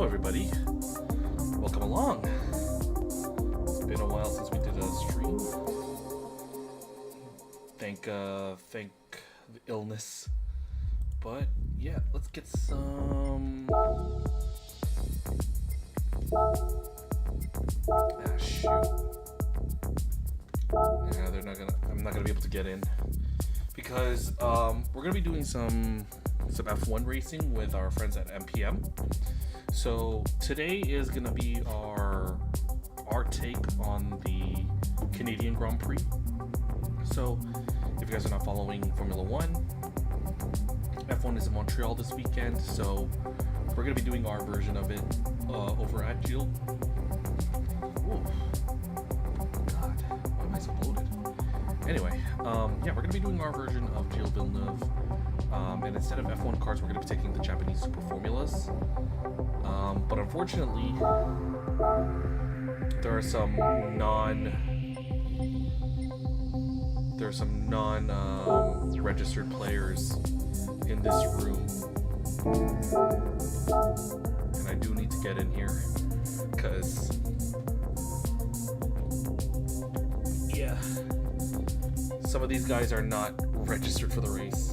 everybody. Welcome along. It's been a while since we did a stream. Thank the illness. But yeah, let's get some. Ah, shoot. Yeah, I'm not gonna be able to get in because we're gonna be doing some F1 racing with our friends at MPM. So today is gonna be our take on the Canadian Grand Prix. So if you guys are not following Formula One, F1 is in Montreal this weekend, so we're gonna be doing our version of it over at Gilles. Ooh. God, why am I so bloated? Anyway, yeah, we're gonna be doing our version of Gilles Villeneuve. And instead of F1 cars, we're going to be taking the Japanese Super Formulas. But unfortunately, there are some non-registered players in this room, and I do need to get in here because, yeah, some of these guys are not registered for the race.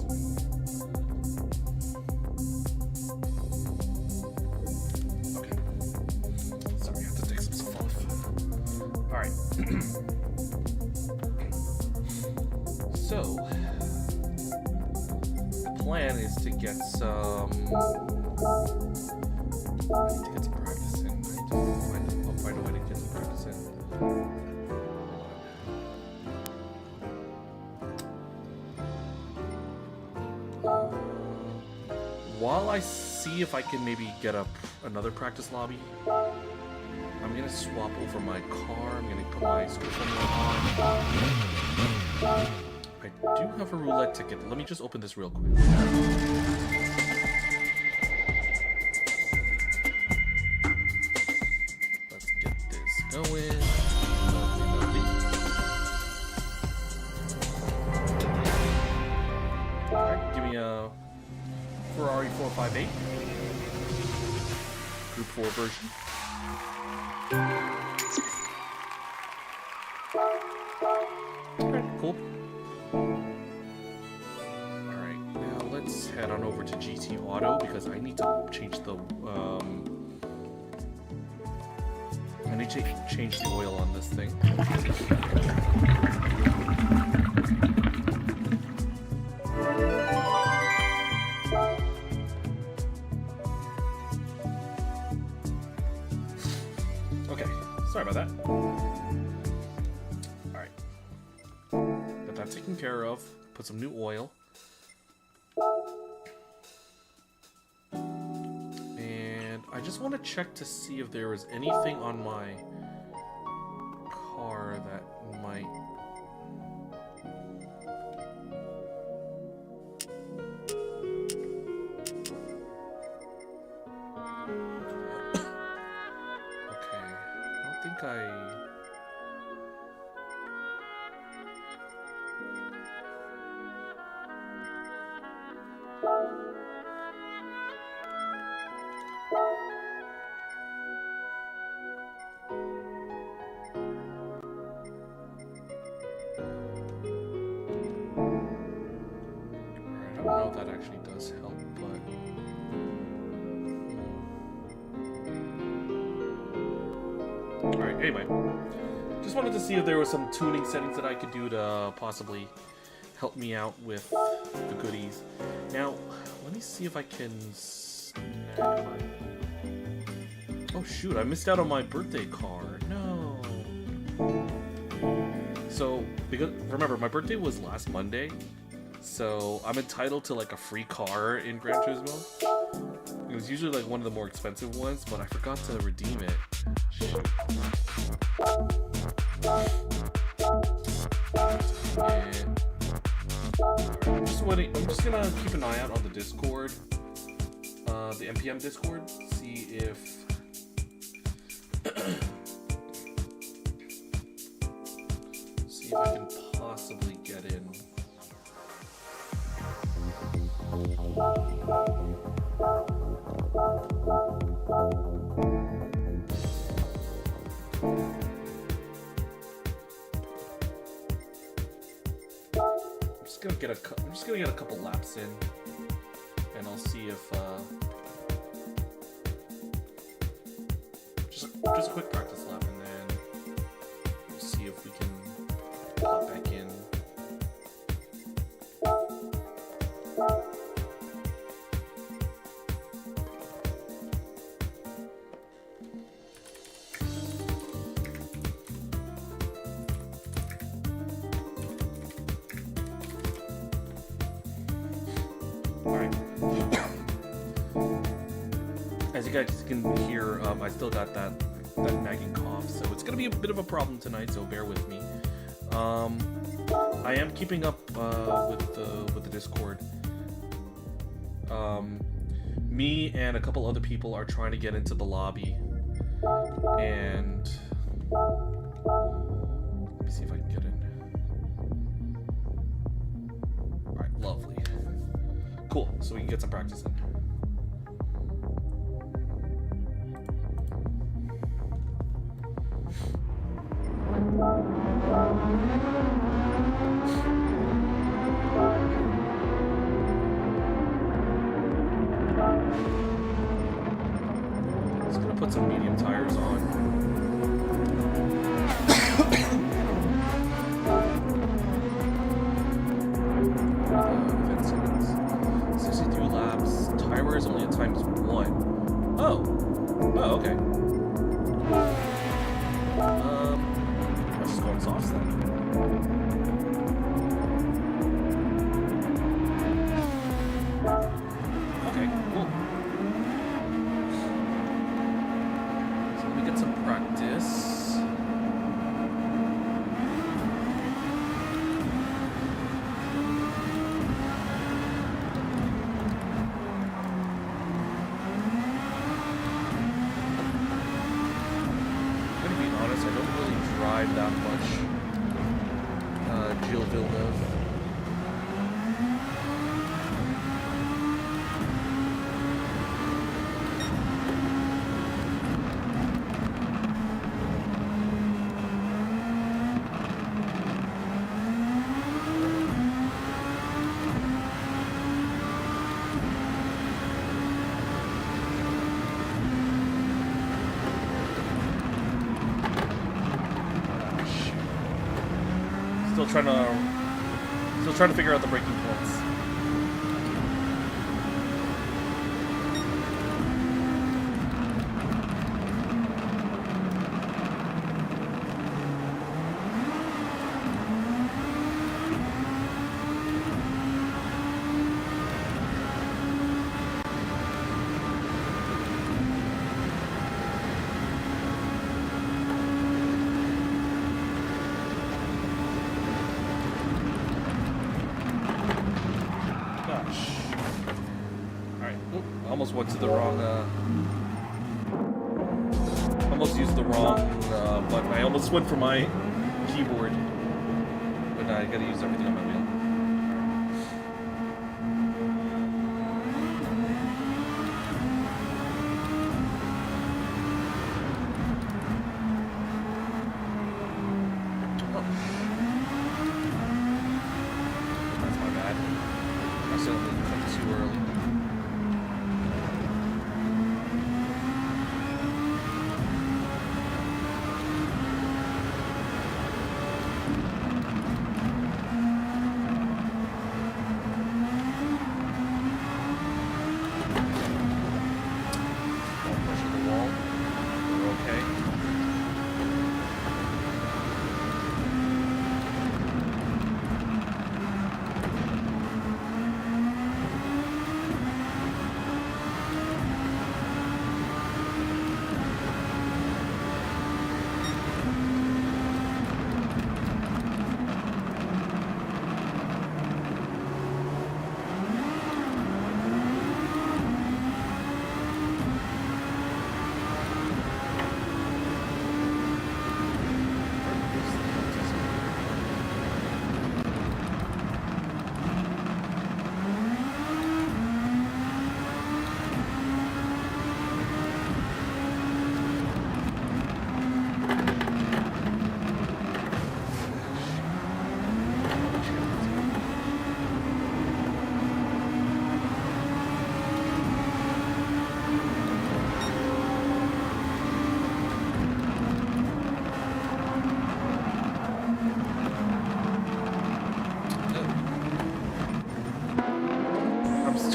So, the plan is to get some. I need to get some practice in. I'll find a way to get some practice in. While I see if I can maybe get another practice lobby, I'm gonna swap over my car. I'm gonna put my Super Formula on. I do have a roulette ticket. Let me just open this real quick. Let's get this going. Alright, give me a Ferrari 458. Group 4 version. Alright, cool. Alright, now let's head on over to GT Auto because I need to change the oil on this thing. Okay, sorry about that. Alright. Got that taken care of. Put some new oil. And I just want to check to see if there is anything on my car that might... I don't know if that actually does help, but... Alright, anyway. Just wanted to see if there was some tuning settings that I could do to possibly help me out with the goodies. Now, let me see if I can snag my... Oh shoot, I missed out on my birthday car. No. So, because remember, my birthday was last Monday, so I'm entitled to like a free car in Gran Turismo. It was usually like one of the more expensive ones, but I forgot to redeem it. Shoot. I'm just gonna keep an eye out on the Discord, the MPM Discord, see if I can possibly get in. I'm just gonna get a couple laps in, and I'll see if just a quick practice lap, and then we'll see if we can pop back in. As you guys can hear, I still got that nagging cough, so it's gonna be a bit of a problem tonight. So bear with me. I am keeping up with the Discord. Me and a couple other people are trying to get into the lobby, and let me see if I can get in. All right, lovely, cool. So we can get some practice in. Just gonna put some medium tires on. 63 laps. Tire is only at ×1. Oh, okay. Let's just go on softs then. Okay, cool. So let me get some practice. That much Jill Villeneuve. Still trying to figure out the braking points. Almost went to the wrong, almost used the wrong button. I almost went for my keyboard, but I gotta use everything on my wheel. Oh. That's my bad. I still went too early.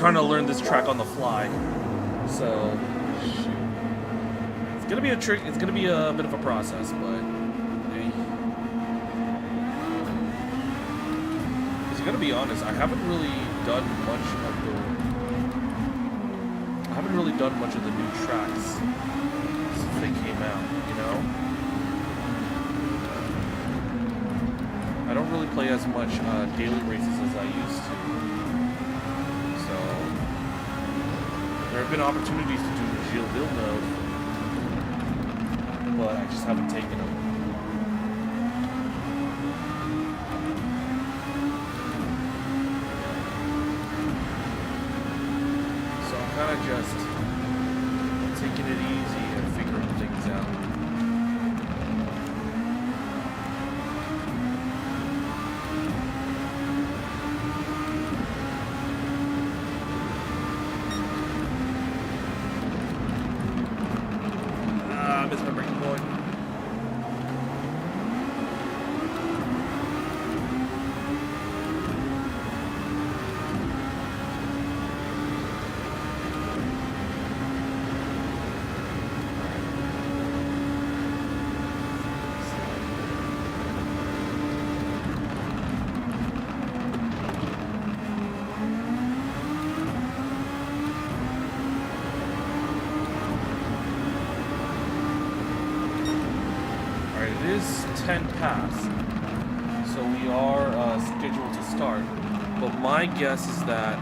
trying to learn this track on the fly. So, shoot. It's gonna be a trick. It's gonna be a bit of a process, but hey. Because you gotta be honest, I haven't really done much of the new tracks since they came out. You know, I don't really play as much daily races as I used to. So there have been opportunities to do Gilles Villeneuve, but I just haven't taken them. So I'm kind of just taking it easy and figuring things out. I missed my breaking point. It is 10 past, so we are scheduled to start, but my guess is that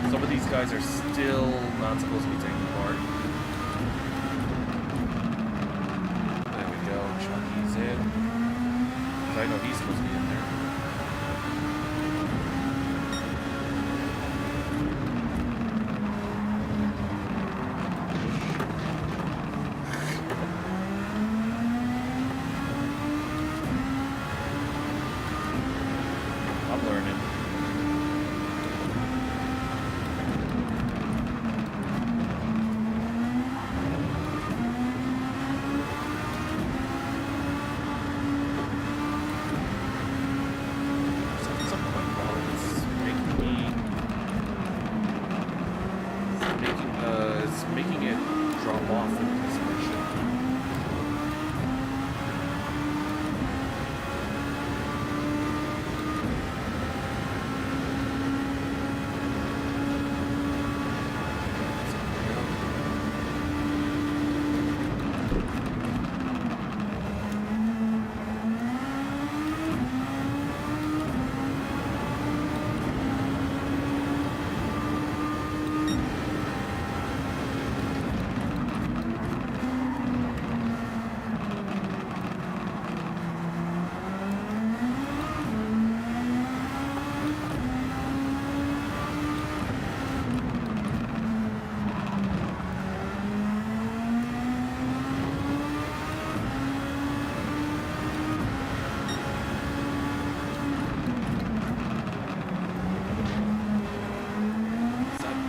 some of these guys are still not supposed to be taking part. There we go, Chucky's in, because I know he's supposed to be in there. I'm learning. Something like that is making it drop off in this mission.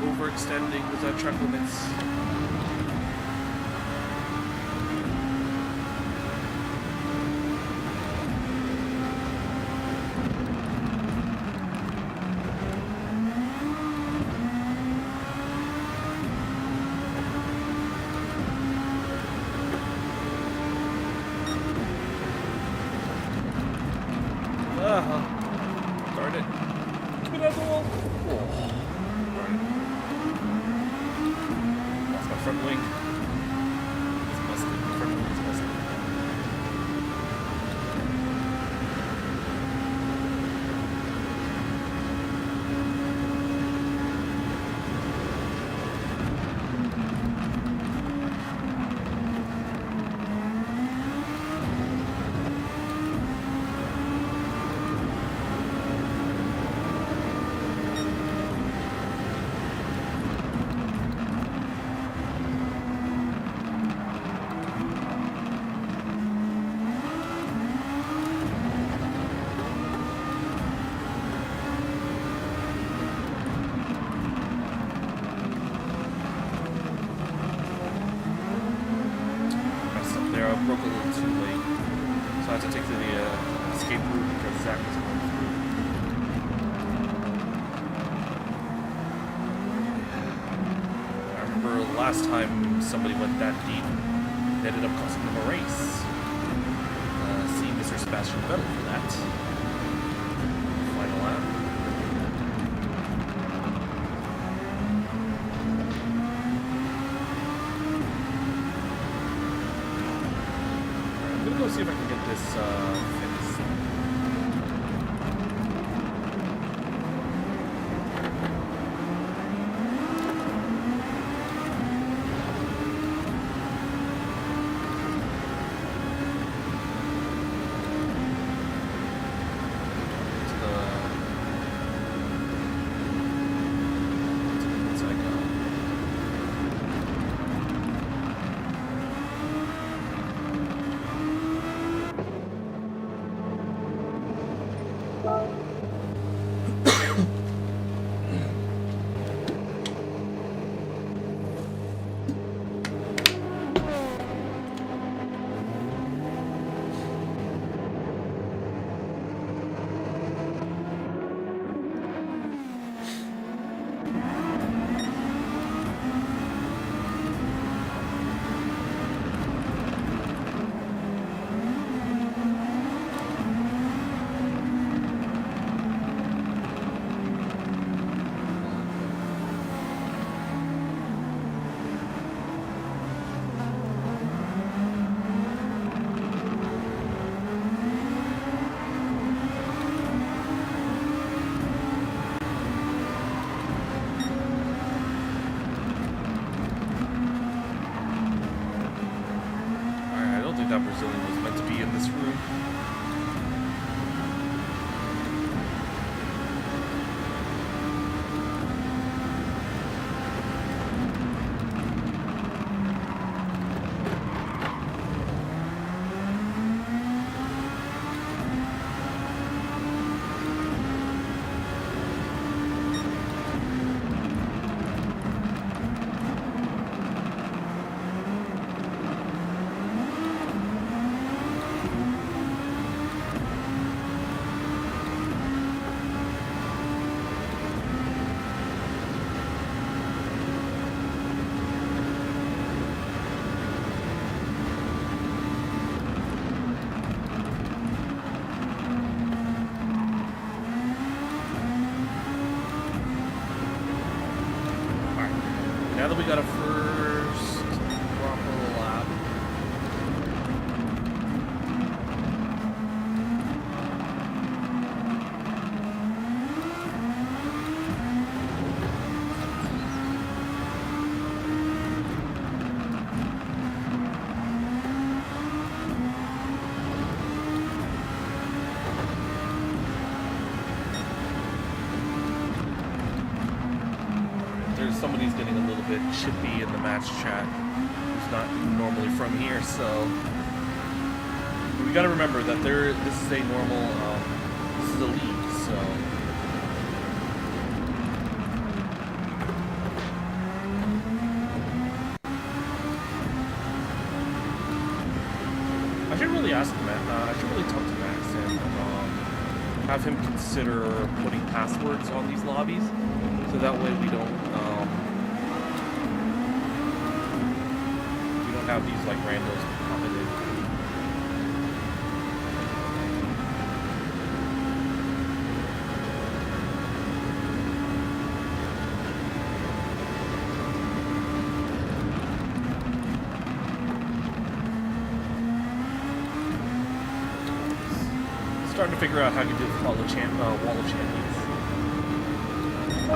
Overextending with our track limits. Darn it. Give me that wall. Oh. Front wing. It's busted. The front wing is busted. I broke a little too late, so I had to take the escape route because Zach was going through. last time somebody went that deep, it ended up costing them a race. See Mr. Sebastian Vettel for that. Final lap. Alright, I'm gonna go see if I can get this fixed. That Brazilian was meant to be in this room. Now that we got a first proper lap. Somebody's getting a little bit chippy in the match chat who's not normally from here, so we got to remember that this is a normal this is a league, so I should really ask him, I should really talk to Max and have him consider putting passwords on these lobbies, so that way we don't have these like randos popping in. Starting to figure out how to do the wall of champions. A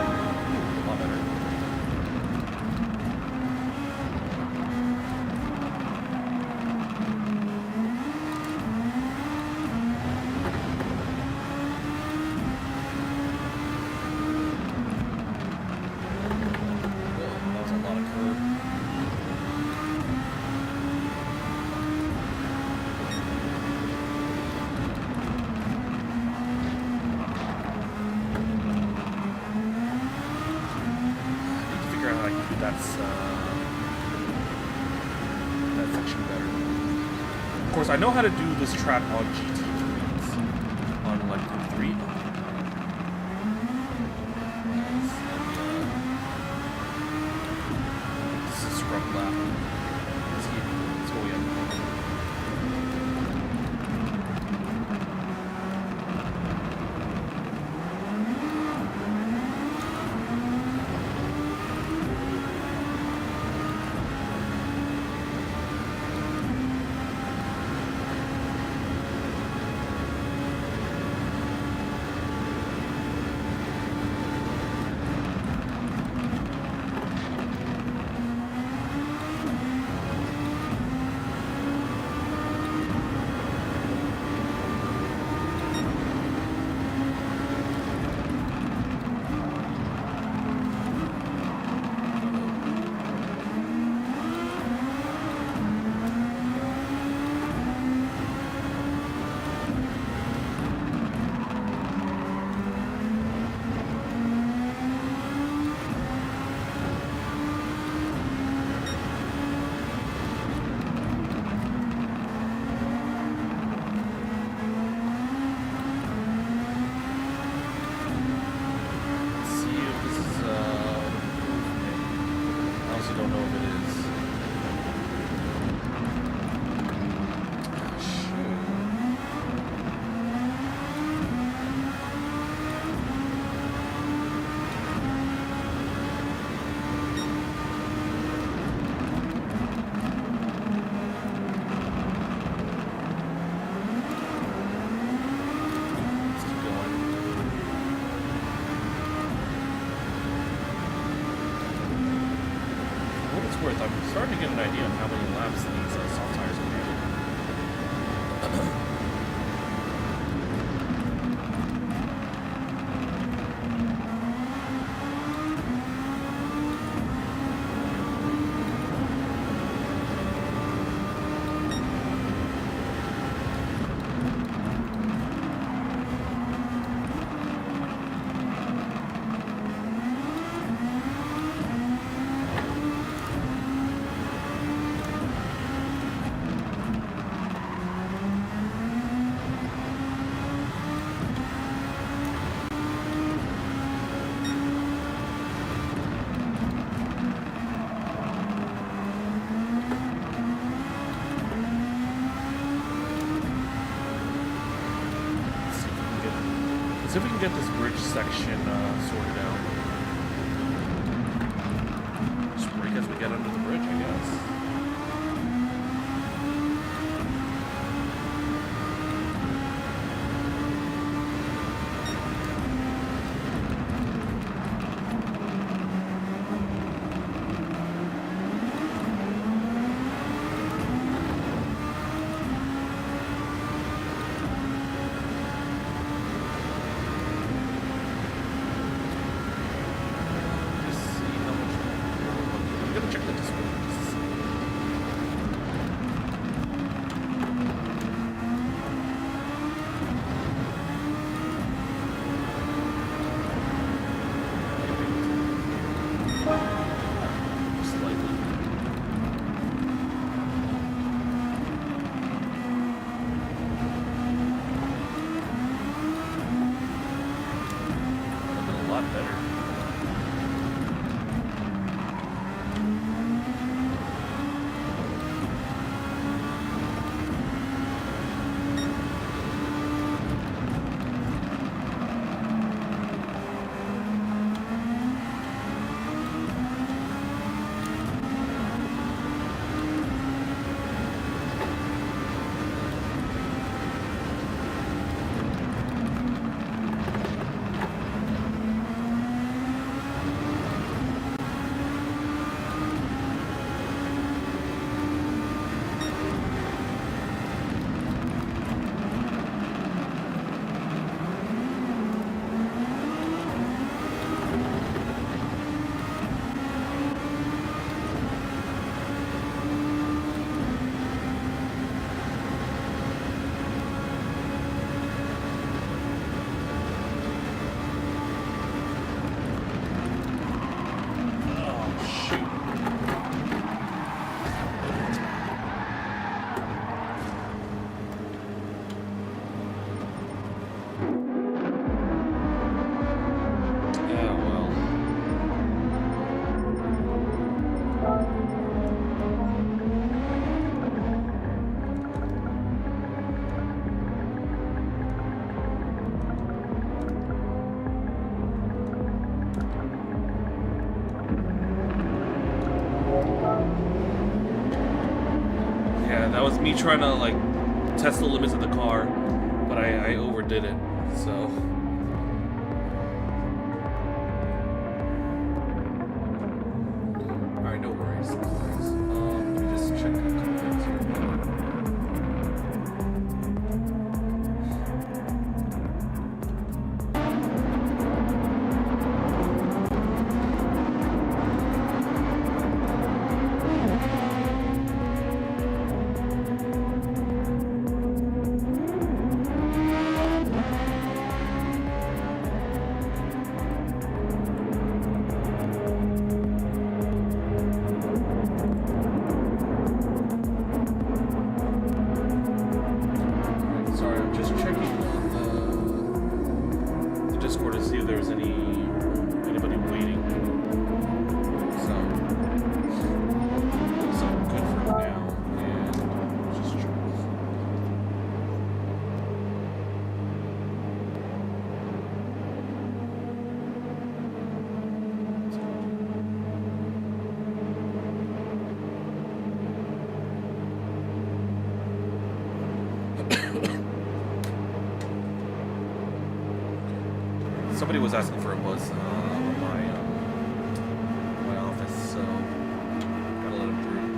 lot better. That section better. Of course, I know how to do this track on GT3s, on like the 3. This is starting to get an idea of how many laps these soft tires can handle. See if we can get this bridge section sorted out. Just brake as we get under the bridge, I guess. That was me trying to like test the limits of the car, but I overdid it, so. Alright, no worries, no worries. Let me just check a couple things here. Somebody was asking for a buzz on my office, so gotta let him through.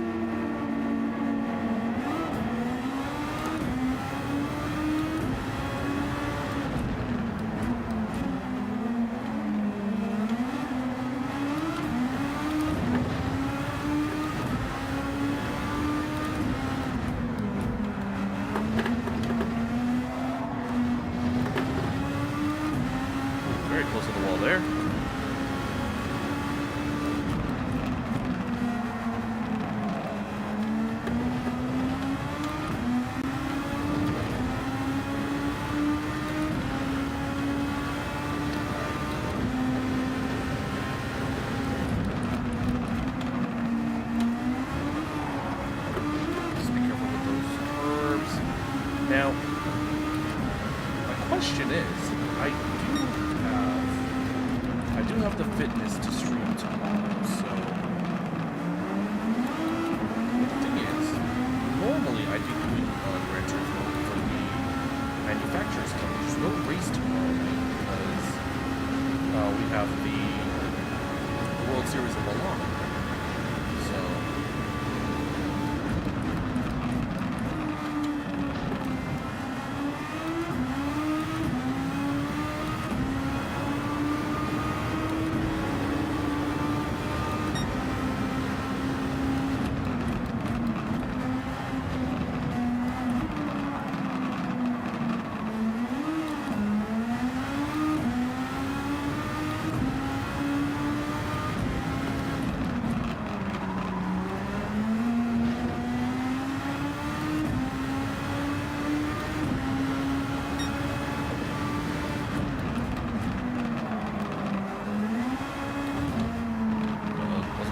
Now, my question is, I do have the fitness to stream tomorrow, so the thing is, normally I do Gran Turismo for the manufacturers cup. There's no race tomorrow night because we have the World Series of Milan. So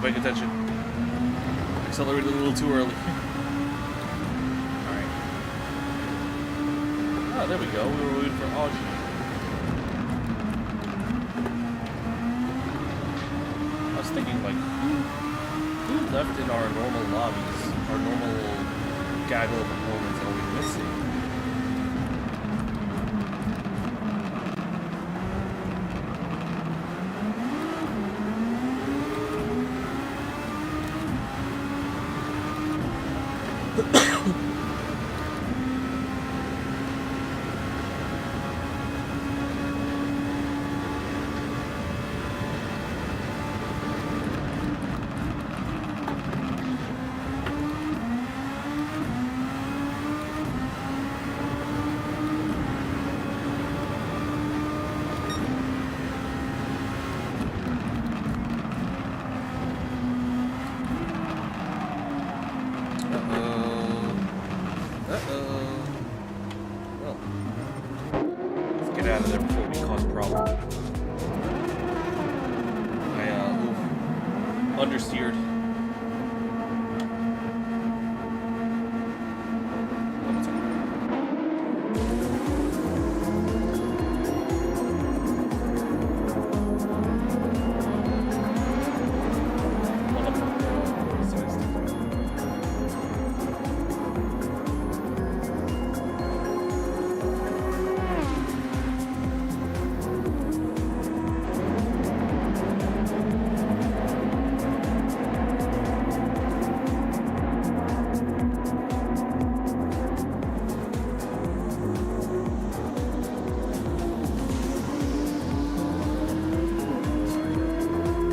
paying attention. Accelerated a little too early. Alright. Oh, there we go. We were waiting for Audrey. I was thinking, like, who left in our normal lobbies? Our normal gaggle of opponents are we missing? Well, let's get out of there before we cause a problem. I understeered.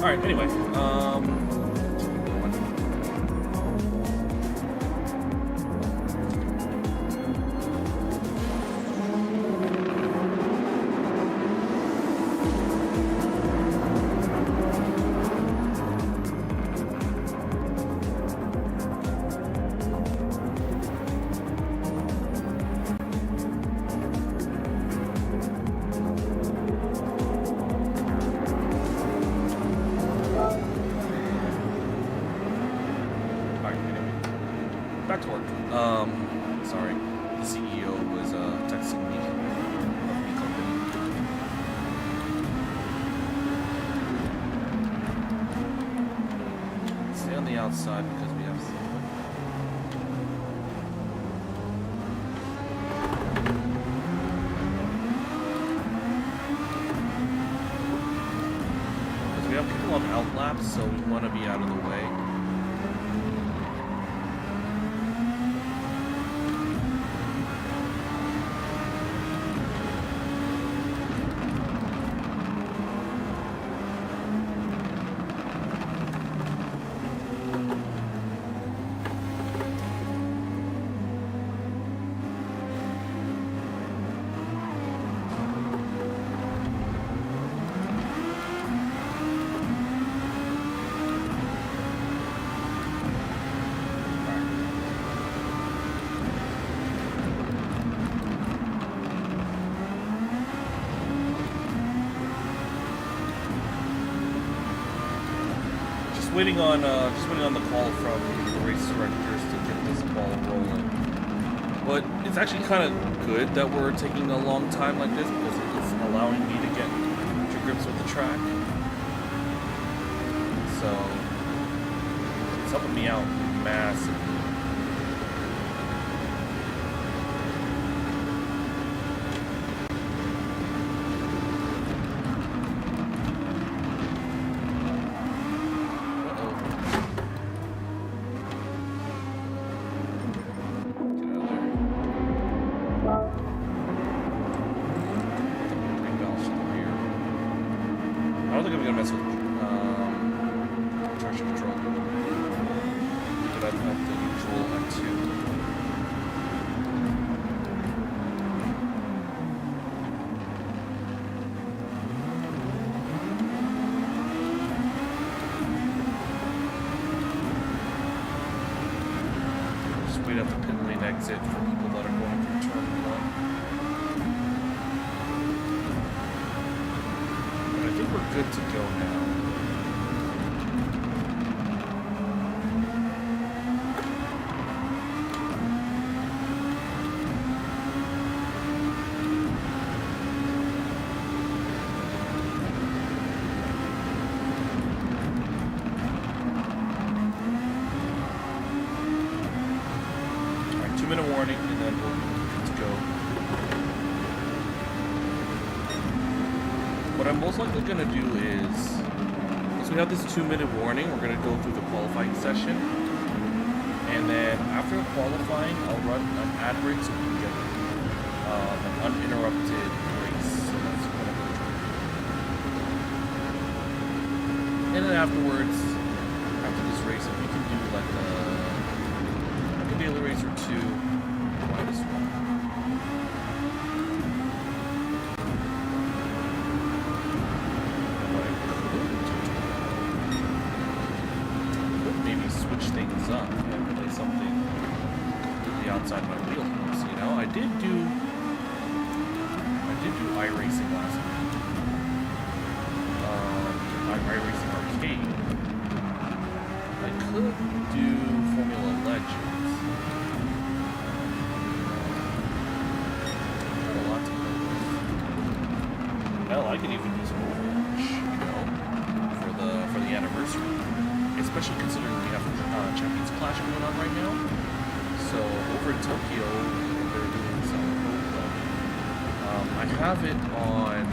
Alright, anyway, back to work. Sorry, the CEO was texting me of the company. Stay on the outside because we have someone. Because we have people on outlaps, so we want to be out of the way. Just waiting on the call from the race directors to get this ball rolling. But it's actually kind of good that we're taking a long time like this because it's allowing me to get to grips with the track. So it's helping me out massively. I don't think I'm gonna mess with traction control. Leave it at the usual at 2. Just wait at the pit lane exit for people that are going through turn 1. I think we're good to go now. Alright, 2-minute warning and then we're good to go. What I'm most likely going to do is, since we have this 2-minute warning, we're going to go through the qualifying session. And then after qualifying, I'll run an ad break so we can get an uninterrupted race. So that's what I'm going to try. And then afterwards, after this race, if we can do like a daily race or 2, might as well. Things up and play something completely outside my wheelhouse. You know, I did do iRacing last week. iRacing Arcade. I could do Formula Legends. Not a lot to play with. Hell, I could even use Overwatch, you know, for the anniversary. Especially considering we have Champions Clash going on right now. So over in Tokyo, they're doing some I have it on.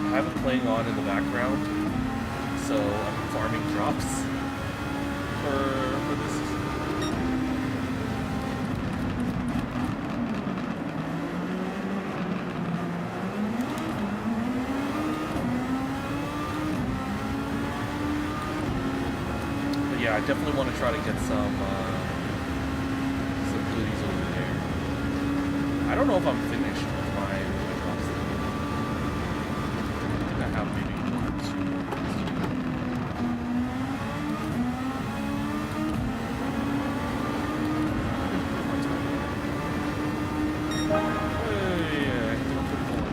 I have it playing on in the background. So I'm farming drops for this. Yeah, I definitely want to try to get some goodies over there. I don't know if I'm finished with my drops. I think I have maybe 1 or 2. Yeah, I think I'm pretty close.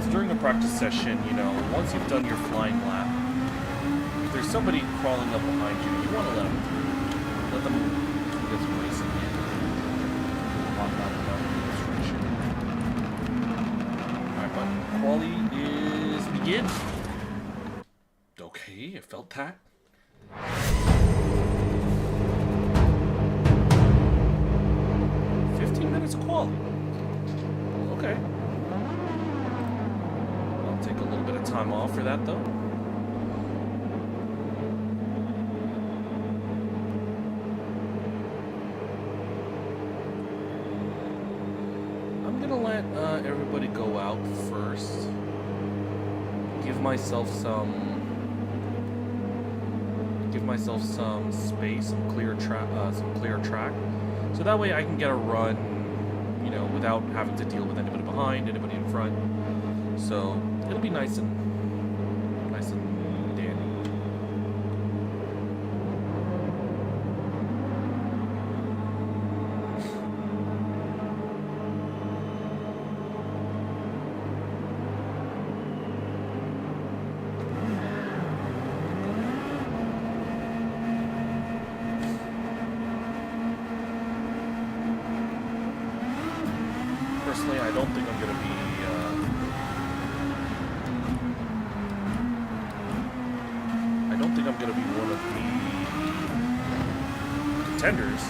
During a practice session, you know, once you've done your flying lap, if there's somebody crawling up behind you, you want to let them through. Let them do this racing in. Hop out without any obstruction. Alright, but quali is begin. Okay, I felt that. Quali. Okay. I'll take a little bit of time off for that though. I'm gonna let everybody go out first. Give myself some space, some clear track, so that way I can get a run, you know, without having to deal with anybody behind, anybody in front. So it'll be nice and dandy. Personally, I don't think I'm going to be one of the contenders.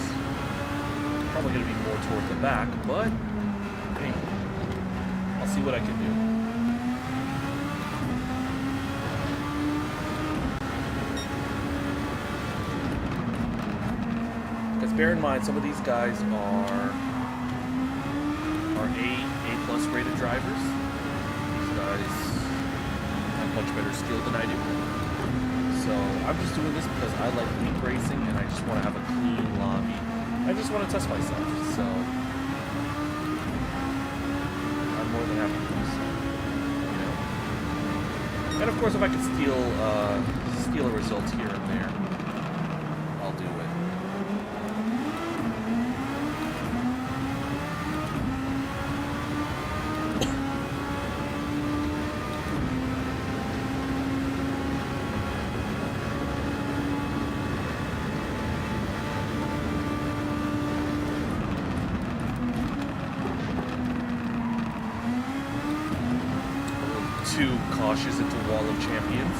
Probably going to be more toward the back, but hey, I'll see what I can do. Because bear in mind, some of these guys are A+ rated drivers. These guys have much better skill than I do. So I'm just doing this because I like league racing and I just want to have a clean lobby. I just want to test myself. So I'm more than happy to do so. You know? And of course, if I can steal a result here and there, I'll do it. Too cautious into Wall of Champions.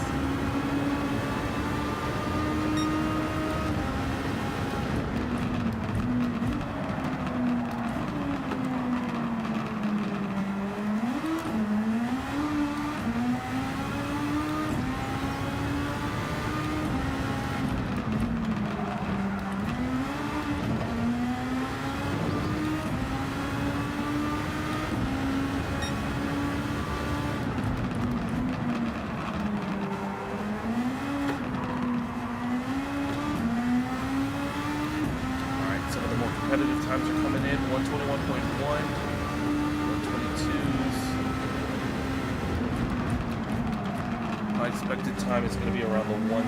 Competitive times are coming in, 121.1, 122s. My expected time is going to be around the 123s, 124s.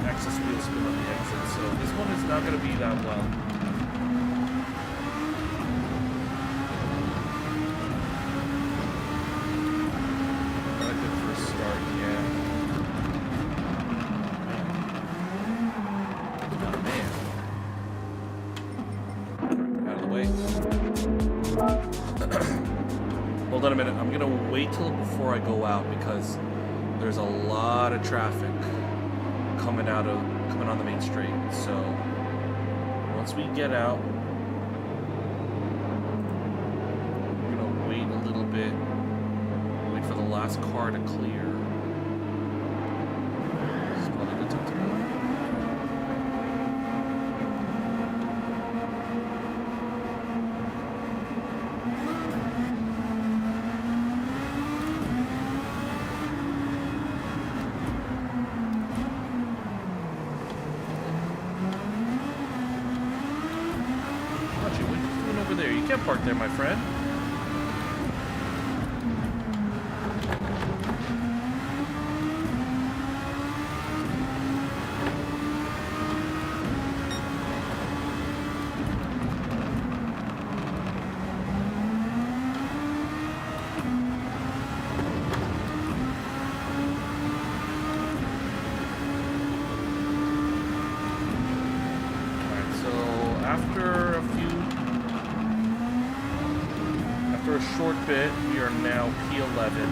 Excess wheel spin on the exit, so this one is not going to be that well. Not a good first start, yeah. Oh, man. Out of the way. Hold on a minute. I'm going to wait till before I go out because there's a lot of traffic coming on the main straight. So once we get out, we're gonna wait a little bit, wait for the last car to clear. This is probably a good time to go. There. You can't park there, my friend. short bit, we are now P11.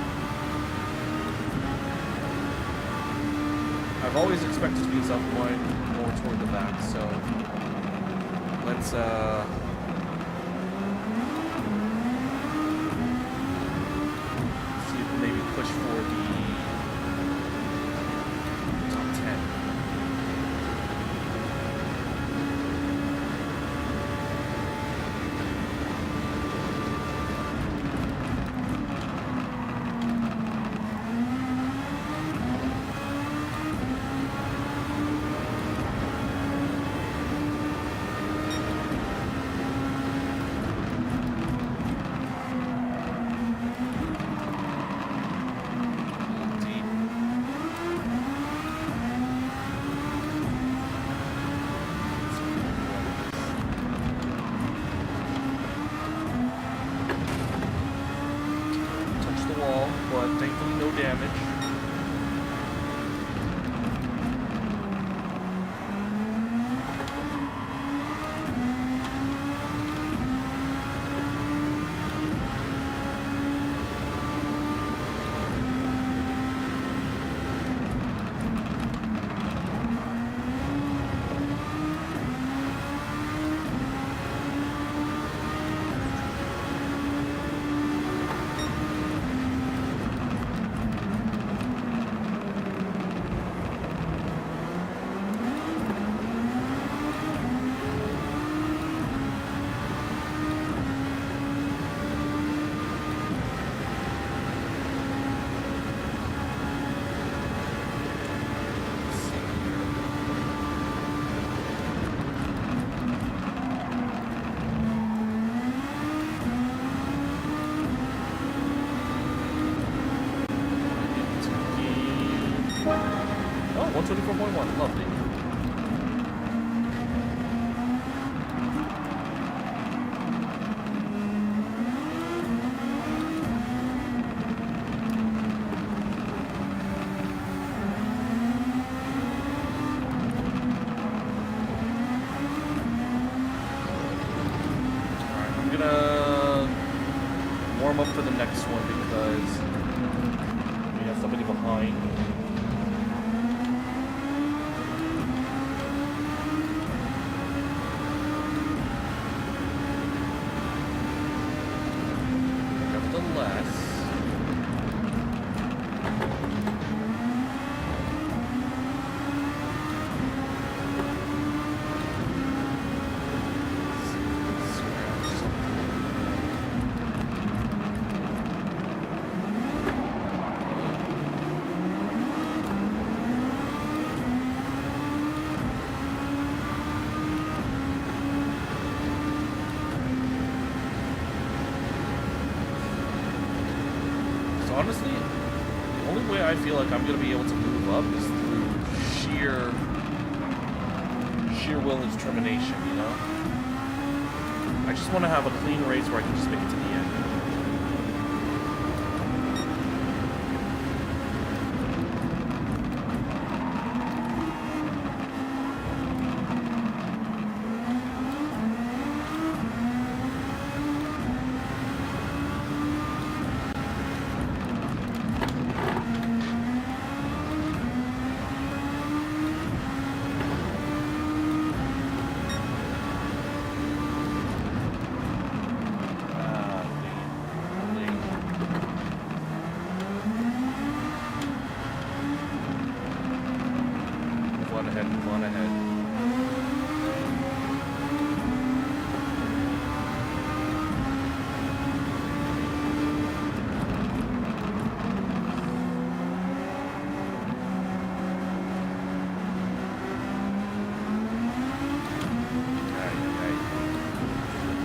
I've always expected to be somewhat more toward the back, so let's see if maybe push for the top 10. Oh, 124.1, lovely. Alright, I'm gonna warm up for the next one because we have somebody behind. Honestly, the only way I feel like I'm going to be able to move up is through sheer will and determination, you know? I just want to have a clean race where I can just make it to the end.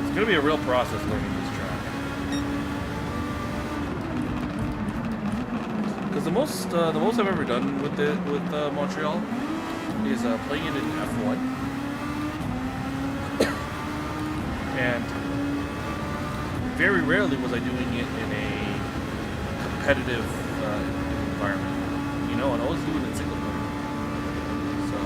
It's gonna be a real process learning this track. Because the most I've ever done with Montreal is playing it in F1, and very rarely was I doing it in a competitive environment. You know, and I always do it in single player. So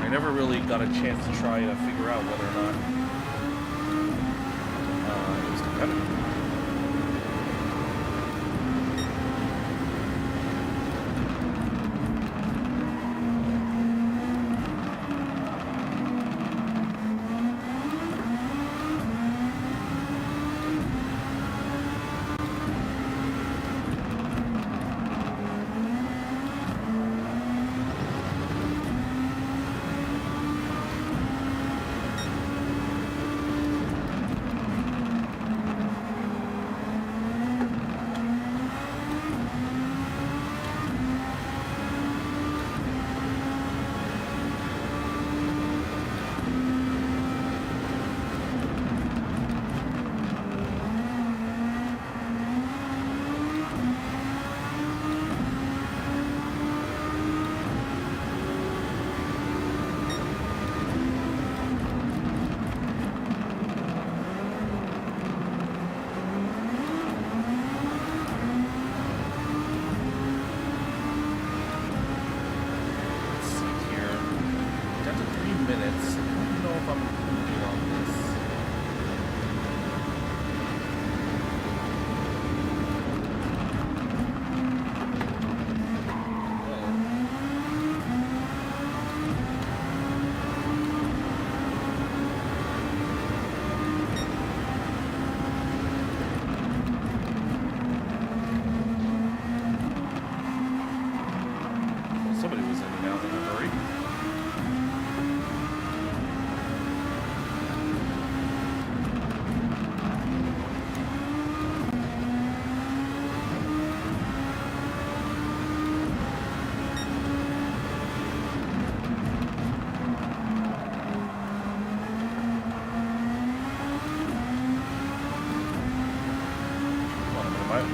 I never really got a chance to try to figure out whether or not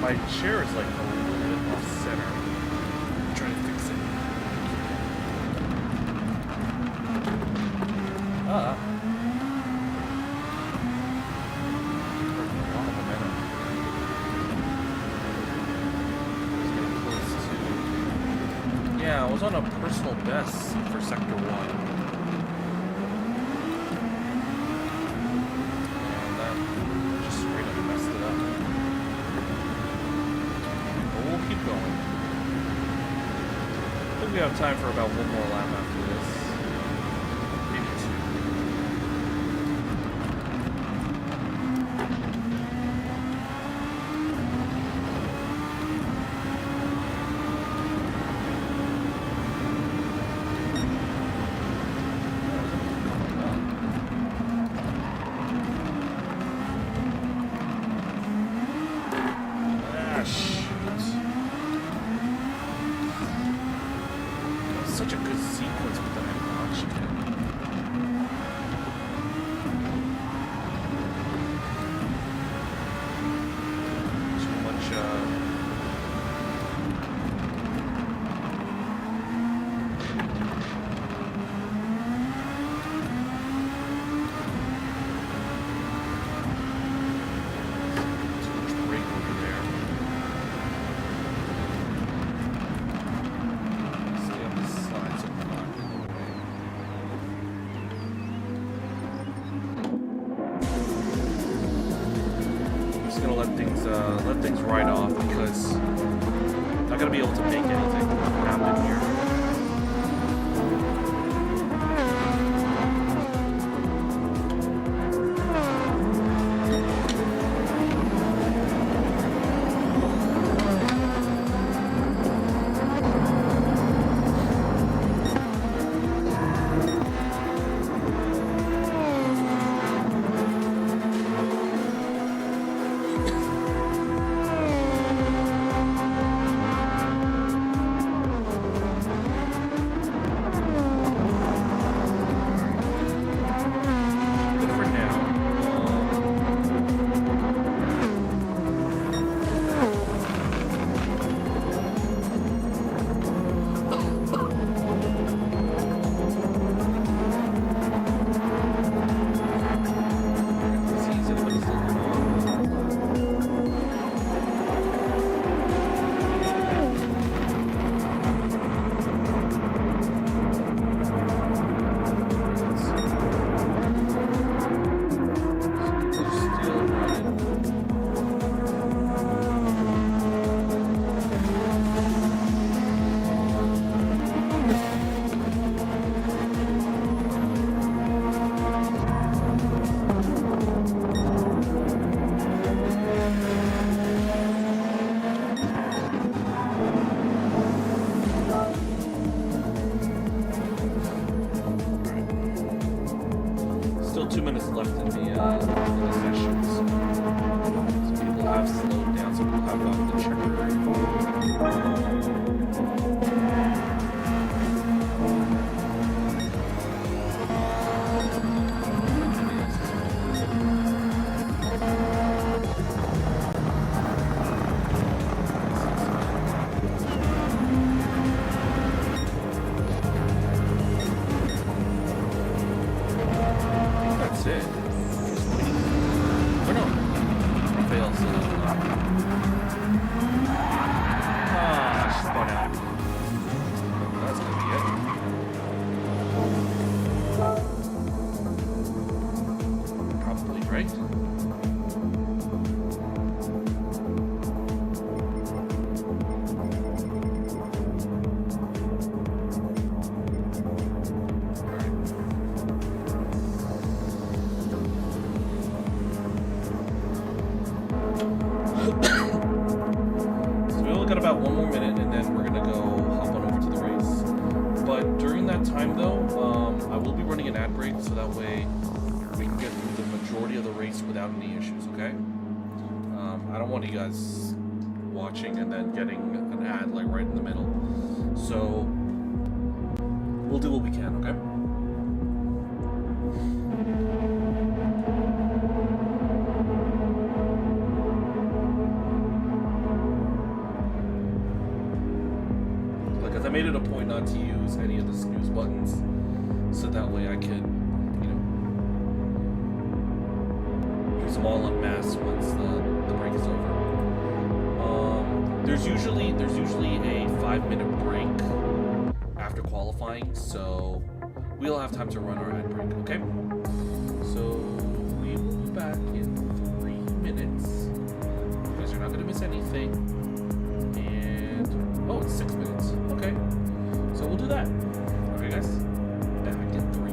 My chair is like a little bit off center. I'm trying to fix it. A lot of momentum. It's getting close to... Yeah, I was on a personal best for Sector 1. We have time for about one more lap after this. Maybe such a good sequence with that launch kit. Too much, brake over there. Stay on the side so we're not in the way. I'm just gonna let things ride off because I'm not gonna be able to make anything happen here. in the sessions. So people have slowed down, some people have gotten the checker. About one more minute and then we're gonna go hop on over to the race. But during that time though, I will be running an ad break so that way we can get through the majority of the race without any issues, okay? I don't want you guys watching and then getting an ad like right in the middle. So we'll do what we can, okay? I made it a point not to use any of the snooze buttons, so that way I could, you know, use them all en masse once the break is over. There's usually a 5-minute break after qualifying, so we'll have time to run our ad break, okay? So we will be back in 3 minutes. You guys are not going to miss anything. And, oh, it's 6 minutes. Okay. So we'll do that. Okay, guys? Back in 3.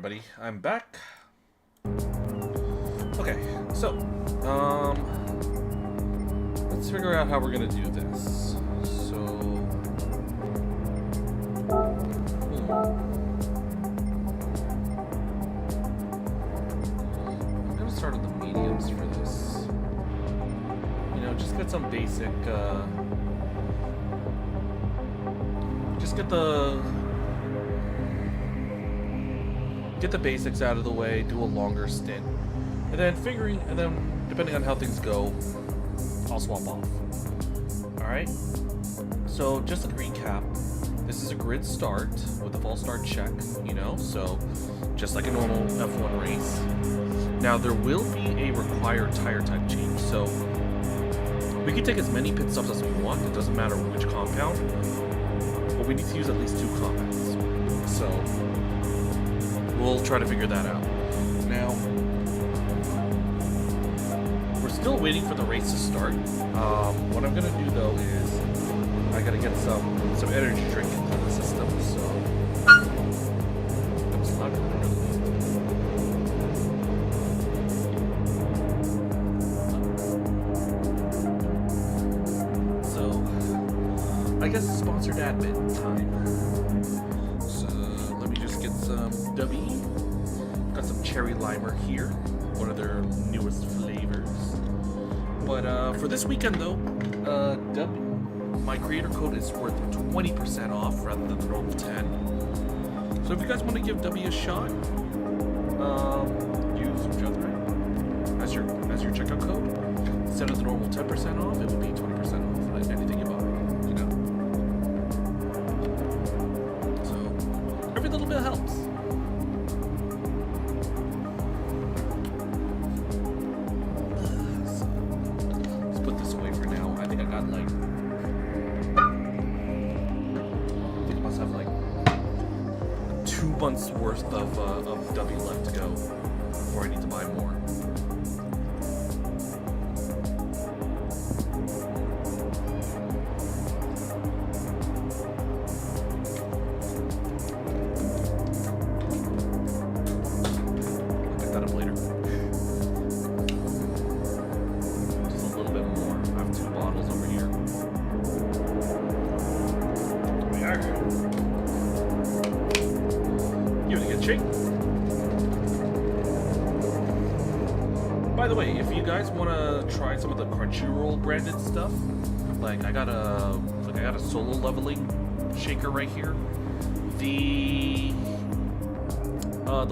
everybody, I'm back. Okay, so let's figure out how we're gonna do this. So I'm gonna start with the mediums for this. You know, just get some basic just get the basics out of the way, do a longer stint, and then depending on how things go, I'll swap off. Alright, so just to recap, this is a grid start with a false start check, you know, so just like a normal F1 race. Now there will be a required tire type change, so we can take as many pit stops as we want, it doesn't matter which compound, but we need to use at least 2 compounds. So we'll try to figure that out. Now, we're still waiting for the race to start. What I'm gonna do though is I gotta get some energy drink into the system. So that's not gonna really. So I guess sponsored admin time. Get some dubby. Got some cherry limer here, one of their newest flavors. But for this weekend though, dubby, my creator code is worth 20% off rather than the normal 10. So if you guys want to give dubby a shot, use Jethro as your checkout code. Instead of the normal 10% off, it would be 20% off anything you buy. You know. Every little bit helps. So, let's put this away for now. I think I got like, I must have like 2 months worth of W left to go before I need to buy more. By the way, if you guys want to try some of the Crunchyroll branded stuff, like I got a solo leveling shaker right here. The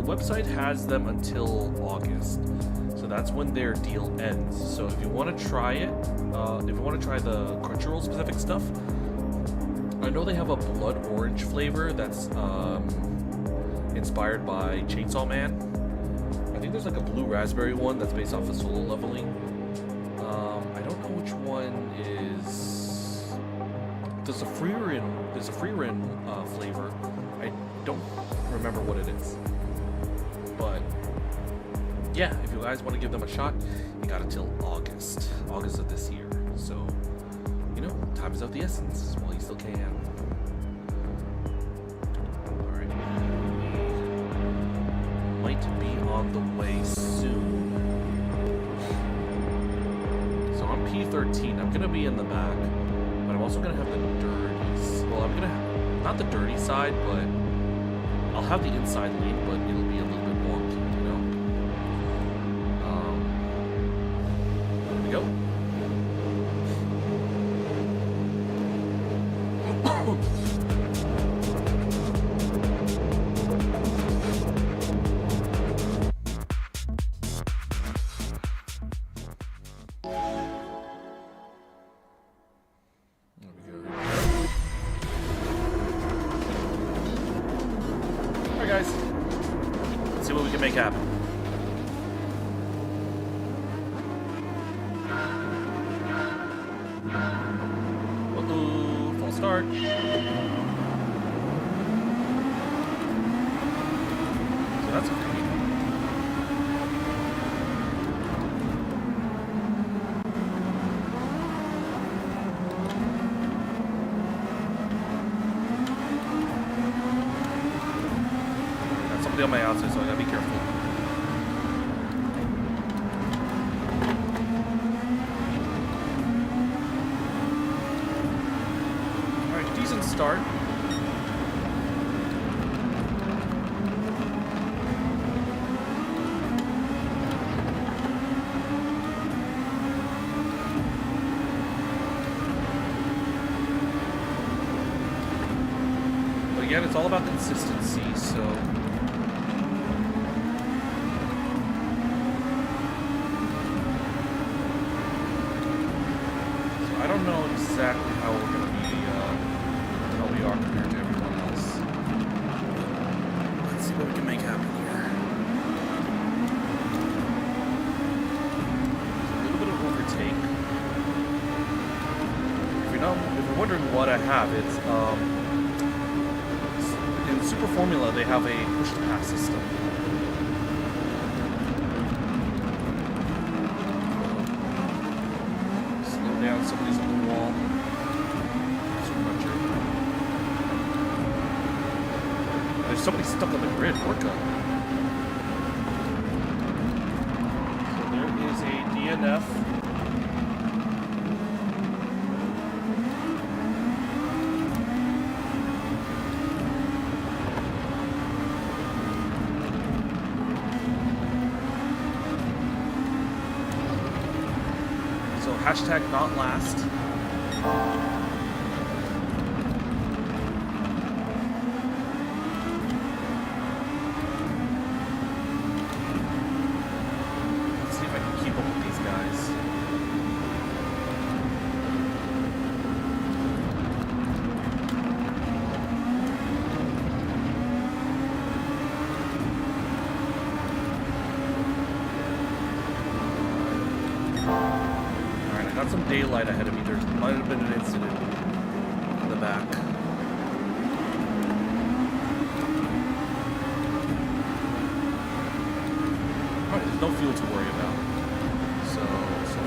website has them until August, so that's when their deal ends. So if you want to try it, if you want to try the Crunchyroll specific stuff, I know they have a blood orange flavor that's inspired by Chainsaw Man. I think there's like a blue raspberry one that's based off of solo leveling. I don't know which one is. There's a Freerin flavor. I don't remember what it is. But yeah, if you guys want to give them a shot, you got until August of this year. So you know, time is of the essence while you still can. Might be on the way soon. So I'm P13. I'm gonna be in the back, but I'm also gonna have the dirties. Well, I'm gonna have not the dirty side, but I'll have the inside lane, but it'll be a little bit wonky, you know. There we go. Guys, let's see what we can make happen. Uh-oh, false start. So that's okay. somebody on my outside, so I gotta be careful. Alright, decent start. Again, it's all about consistency, so I don't know exactly how we're going to be, how we are compared to everyone else. Let's see what we can make happen here. A little bit of overtake. If you're wondering what I have, it's, in Super Formula, they have a push-to-pass system. Slow down, somebody's on the wall. There's somebody stuck on the grid, Orca. So there is a DNF. Hashtag not last. Let's see if I can keep up with these guys. Got some daylight ahead of me. There might have been an incident in the back. Alright, there's no fuel to worry about. So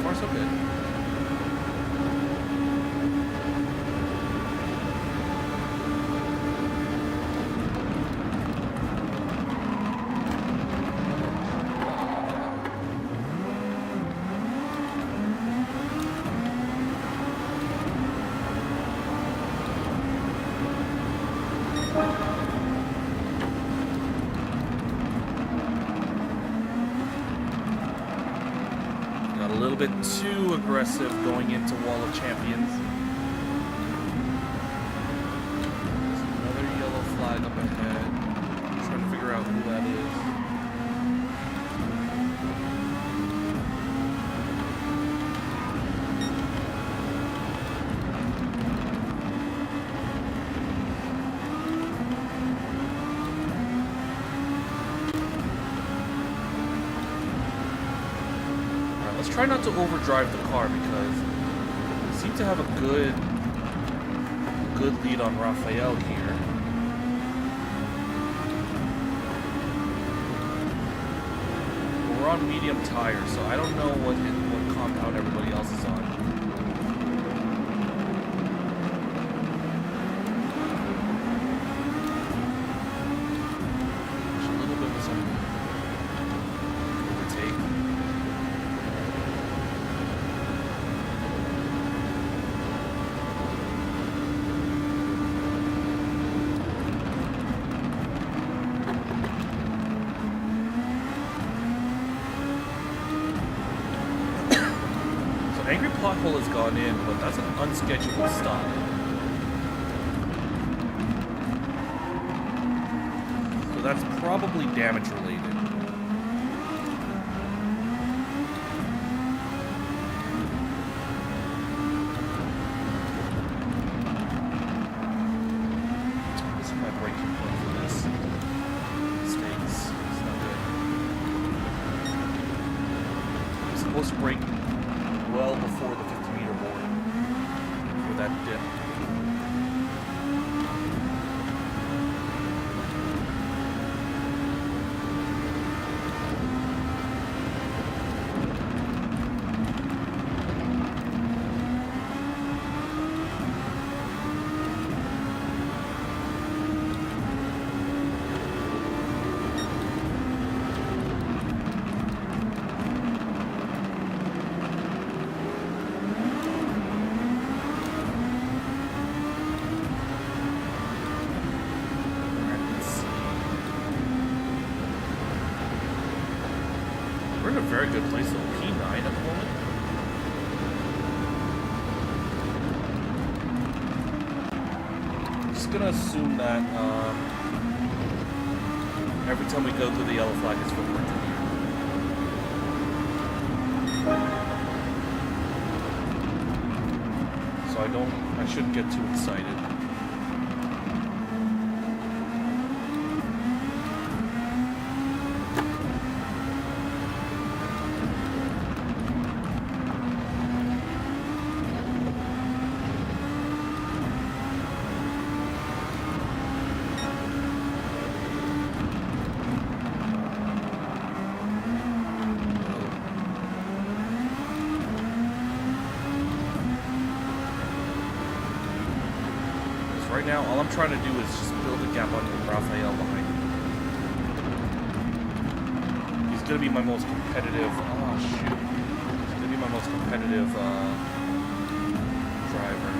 far so good. A little bit too aggressive going into Wall of Champions. There's another yellow flag up ahead. I'm trying to figure out who that is. Let's try not to overdrive the car because we seem to have a good lead on Raphael here. We're on medium tires, so I don't know what compound everybody else is on. There's a little bit of some overtake. Angry Pothole has gone in, but that's an unscheduled stop. So that's probably damage related. This is my braking point for this. Mistakes. It's not good. I'm supposed to brake well before the 50-meter board for that dip. very good place though. P9 at the moment. I'm just gonna assume that every time we go through the yellow flag, it's footwork from here. So I shouldn't get too excited. Right now, all I'm trying to do is just build a gap on Raphael behind me. He's going to be my most competitive... Oh, shoot. He's going to be my most competitive driver.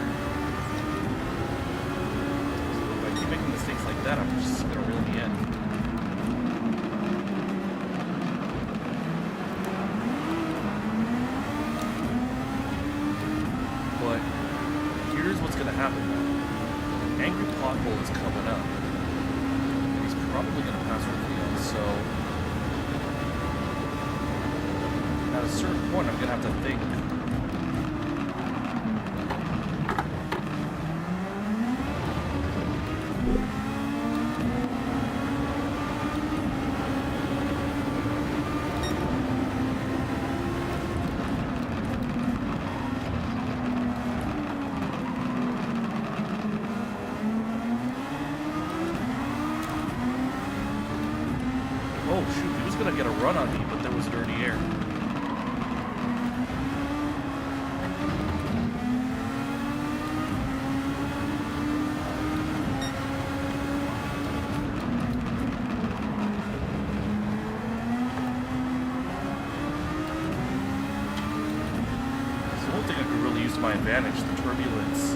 So if I keep making mistakes like that, I'm just going to reel me in. But here's what's going to happen now. Angry Pothole is coming up. And he's probably going to pass Raphael, so at a certain point I'm going to have to think. Oh shoot, he was gonna get a run on me, but there was dirty air. That's the only thing I could really use to my advantage, the turbulence.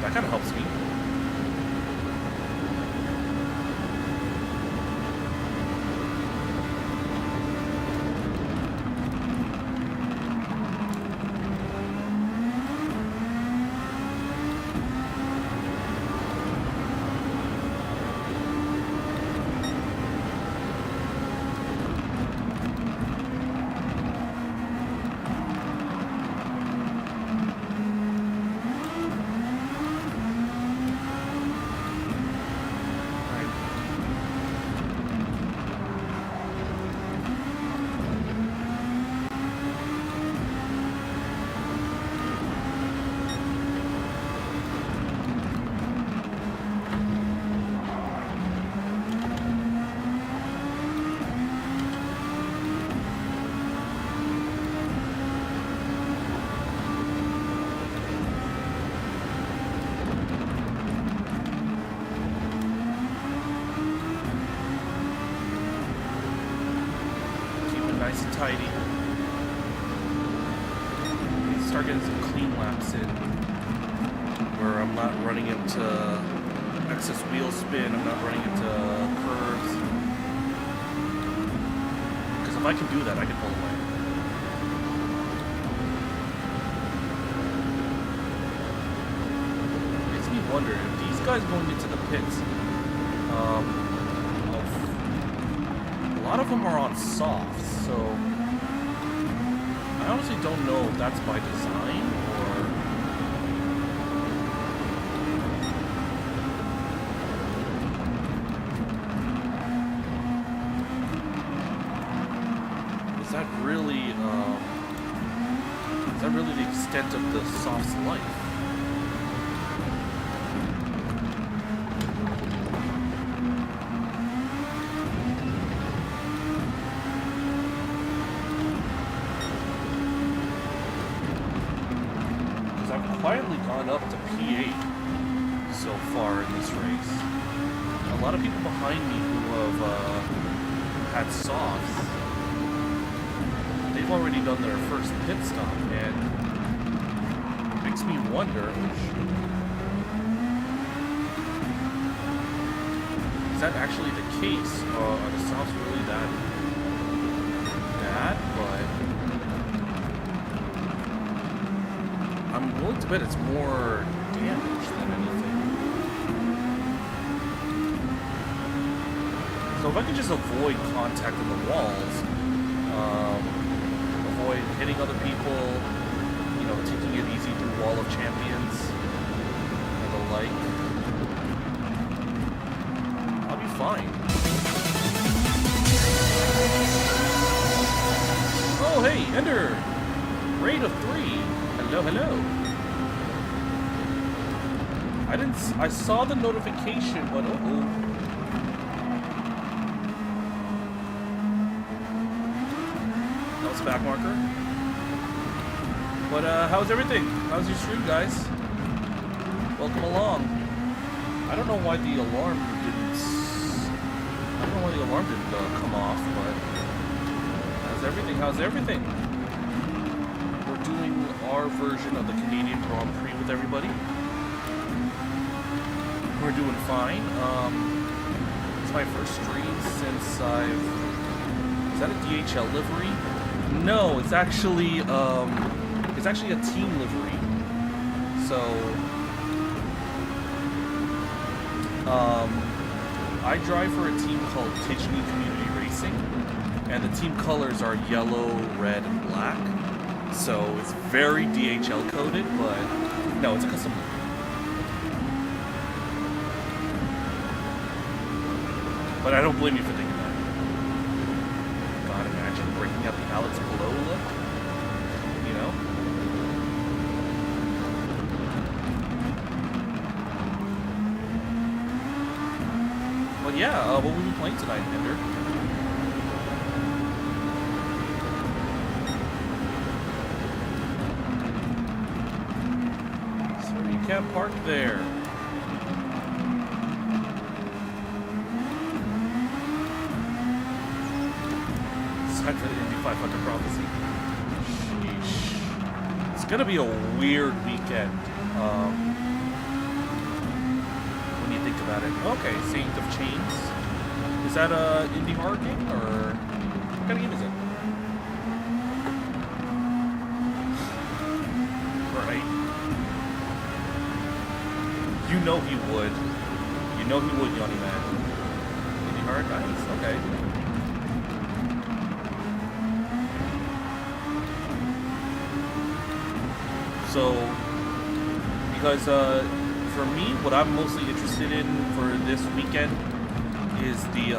That kind of helps me. Nice and tidy. Need to start getting some clean laps in where I'm not running into excess wheel spin, I'm not running into curves. Because if I can do that, I can pull away. Makes me wonder if these guys going into the pits, a lot of them are on softs. So, I honestly don't know if that's by design or... Is that really the extent of the soft's life? I've quietly gone up to P8 so far in this race. A lot of people behind me who have had softs, they've already done their first pit stop, and it makes me wonder, is that actually the case? Are the softs really that bad? But I'm willing to bet it's more damage than anything. So if I could just avoid contact in the walls, avoid hitting other people, you know, taking it easy through Wall of Champions and the like, I'll be fine. Oh hey, Ender! Raid of 3! Hello, hello! I saw the notification, but uh-oh. Back marker. But how's everything? How's your stream, guys? Welcome along. I don't know why the alarm didn't. I don't know why the alarm didn't come off. But how's everything? How's everything? We're doing our version of the Canadian Grand Prix with everybody. We're doing fine. It's my first stream since I've. Is that a DHL livery? No, it's actually a team livery. So I drive for a team called Tichney Community Racing, and the team colors are yellow, red, and black. So it's very DHL coded, but no, it's a custom livery. But I don't blame you for thinking that. God, imagine breaking out the Alex Below look, you know? But yeah, what will we be playing tonight, Ender? So you can't park there. Time for the Indy 500 prophecy. Sheesh. It's gonna be a weird weekend when you think about it. Okay, Saint of Chains. Is that a indie horror game or what kind of game is it? Right. You know he would. You know he would, Yanni Man. Indie horror, nice. Okay. So, because for me, what I'm mostly interested in for this weekend is the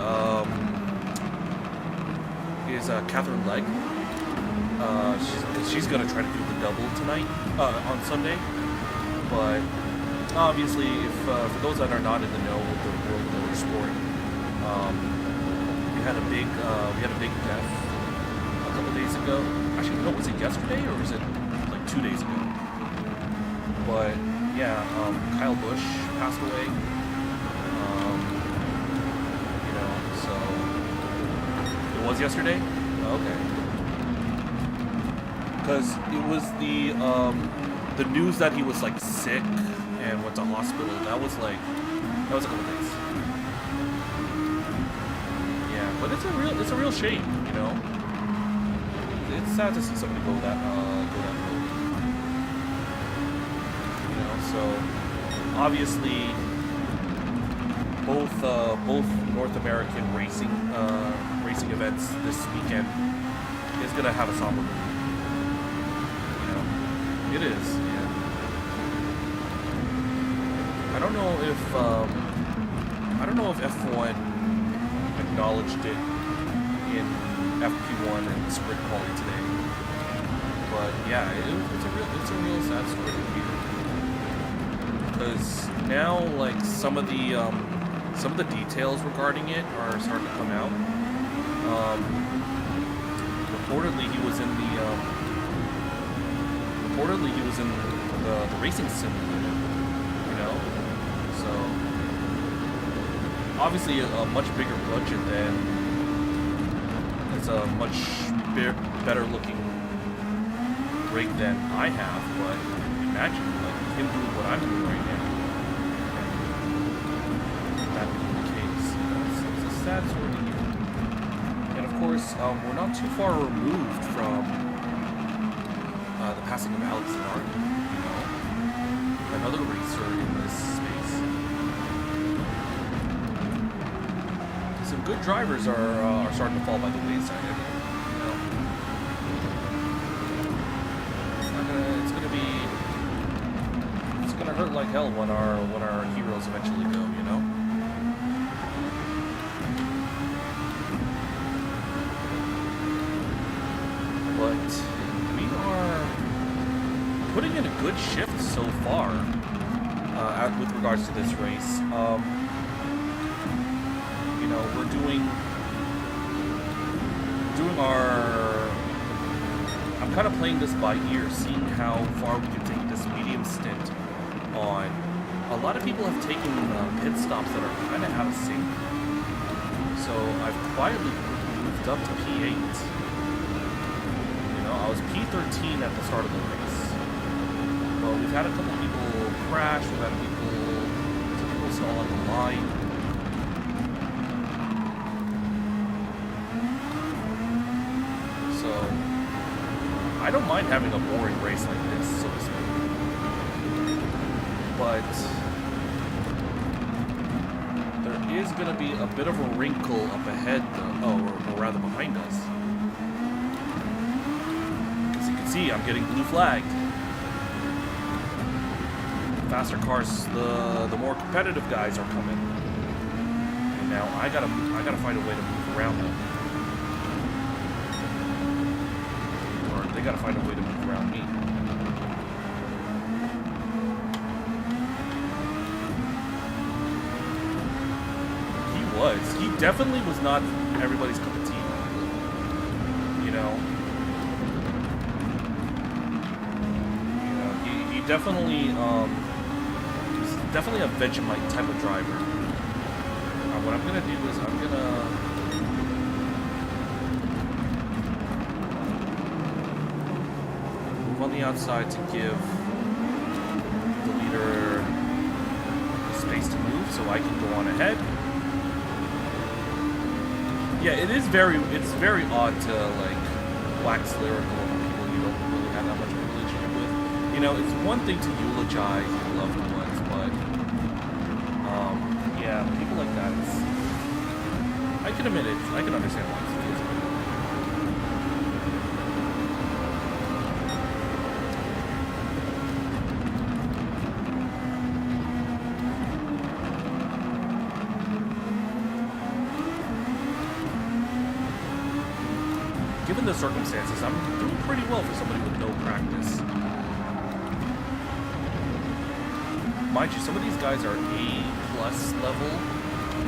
Catherine Legg. She's gonna try to do the double tonight on Sunday. But obviously, if for those that are not in the know with the world of motorsport, we had a big death a couple days ago. Actually, no, was it yesterday or was it like 2 days ago? But yeah, Kyle Busch passed away. You know, so it was yesterday. Okay, because it was the news that he was like sick and went to hospital. That was a couple days. Yeah, but it's a real shame. You know, it's sad to see somebody go that road. So obviously, both North American racing events this weekend is gonna have a somber mood. You know, it is. Yeah. I don't know if F1 acknowledged it in FP1 and sprint quality today, but yeah, it's a real sad story to hear. Because now, like, some of the details regarding it are starting to come out. Reportedly, he was in the racing simulator, you know. So obviously a much bigger budget than it's a much better looking rig than I have, but imagine like him doing what I'm doing right now. That being the case, you know, it's a sad sort of year. And of course, we're not too far removed from the passing of Alex Lark, you know, another racer in this space. Some good drivers are starting to fall by the wayside. You know, it's gonna hurt like hell when our heroes eventually go. You know. But we are putting in a good shift so far with regards to this race. You know, we're doing our. I'm kind of playing this by ear, seeing how far we can take this medium stint on. A lot of people have taken pit stops that are kind of out of sync, so I've quietly moved up to P8. I was P13 at the start of the race. Well, we've had a couple people crash, we've had some people stall on the line. So, I don't mind having a boring race like this, so to speak. But, there is going to be a bit of a wrinkle up ahead, or rather behind us. See, I'm getting blue flagged. Faster cars, the more competitive guys are coming. And now I gotta find a way to move around them. Or they gotta find a way to move around me. He definitely was not everybody's cup of tea. You know. Definitely, he's definitely a Vegemite type of driver. What I'm gonna do is I'm gonna move on the outside to give the leader space to move, so I can go on ahead. Yeah, it's very odd to like wax lyrical over people you don't really have that much relationship with. You know, it's one thing to eulogize your loved ones, but, yeah, people like that, I can admit it, I can understand why it's Given the circumstances, I'm doing pretty well for somebody with no practice. Mind you, some of these guys are A+ level.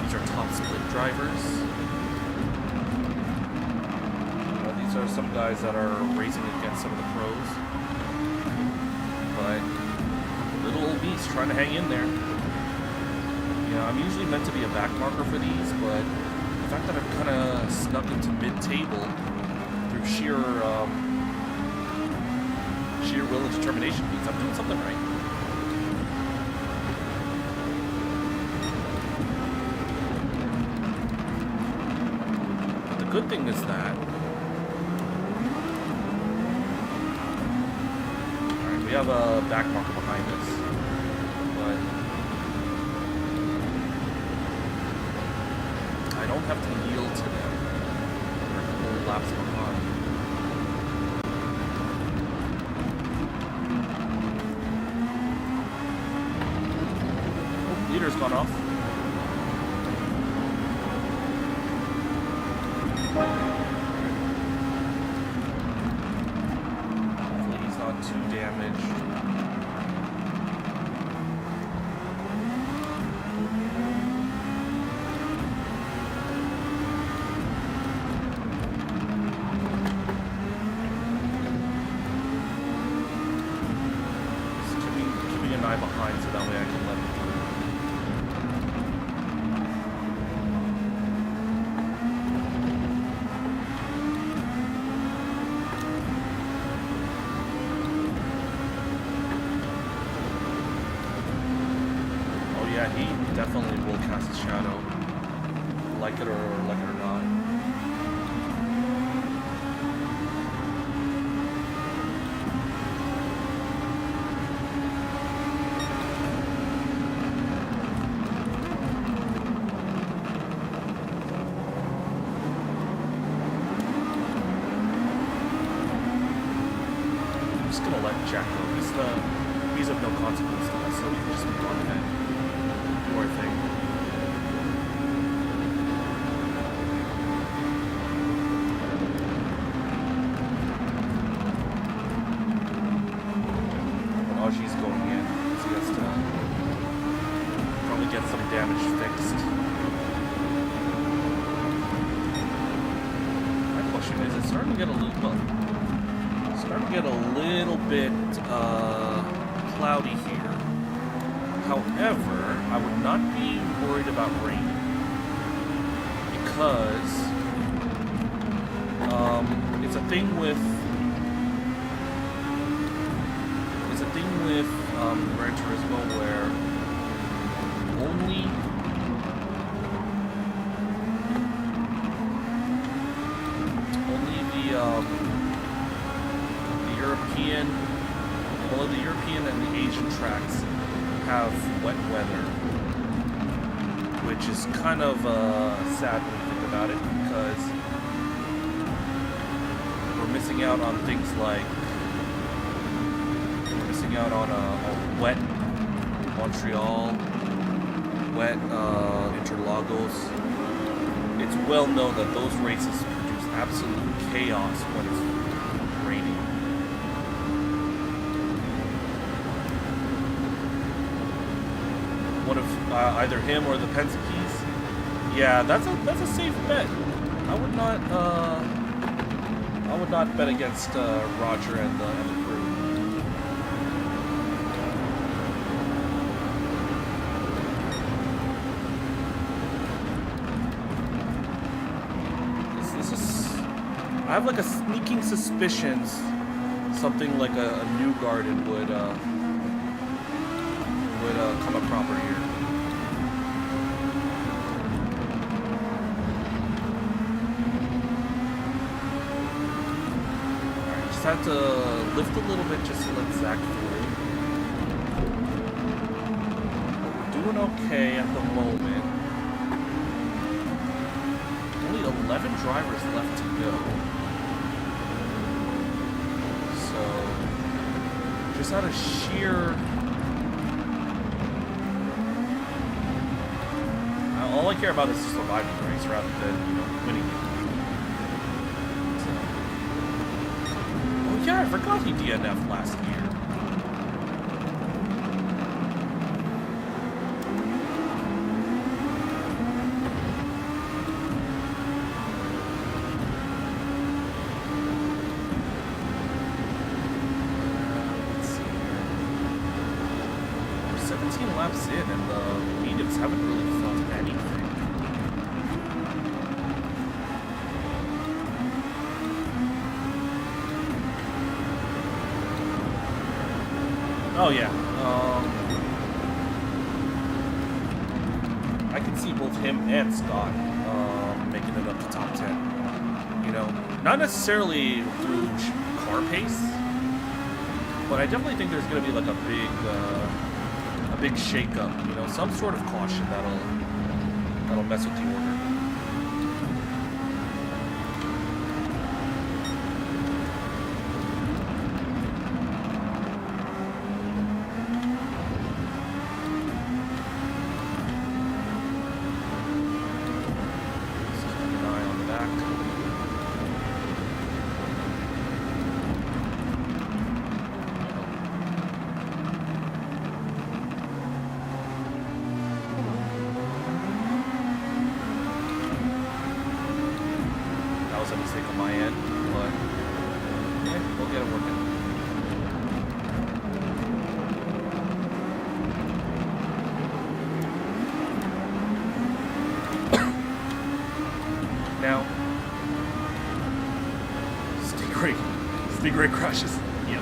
These are top split drivers. These are some guys that are racing against some of the pros. But little old beast trying to hang in there. You know, I'm usually meant to be a back marker for these, but the fact that I've kind of snuck into mid-table through sheer will and determination means I'm doing something right. The good thing is that alright, we have a back marker behind us, but I don't have to yield to them. They're a couple laps behind. Oh, leader's gone off. Hopefully he's not too damaged. an eye behind so that way I can let him through. Oh yeah, he definitely will cast a shadow. Like it or not. I'm just gonna let Jack go. He's of no consequence to us, so we can just move on ahead. Do our thing. She's going in, so he has to probably get some damage fixed. My question is, it's starting to get a little bit cloudy here. However, I would not be worried about rain because it's a thing with Gran Turismo where only the European and the Asian tracks have wet weather, which is kind of sad when you think about it, because we're missing out on things like on a wet Montreal, wet Interlagos. It's well known that those races produce absolute chaos when it's raining. One of either him or the Penske's. Yeah, that's a safe bet. I would not bet against Roger and the crew. I have like a sneaking suspicion something like a new garden would come up proper here. Alright, just have to lift a little bit just to let Zach through. We're doing okay at the moment. Only 11 drivers left to go. Just out of sheer... all I care about is surviving the race rather than, winning it. So. Oh yeah, I forgot he DNF'd last year. Laps in and the mediums haven't really felt anything. Oh yeah, I can see both him and Scott making it up to top 10. Not necessarily through car pace, but I definitely think there's going to be like a big shake-up, some sort of caution that'll mess with the order. Stingray crashes. Yep.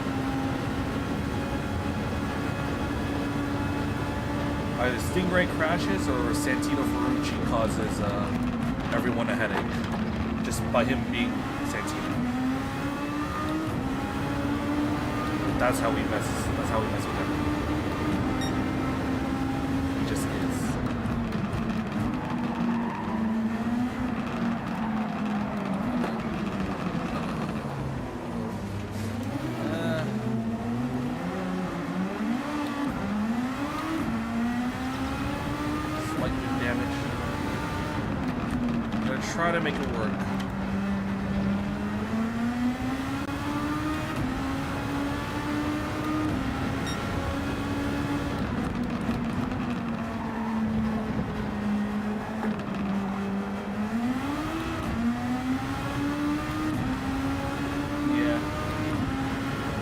Either Stingray crashes or Santino Ferrucci causes everyone a headache just by him being Santino. That's how he messes. That's how he messes with everyone. He just is. Try to make it work.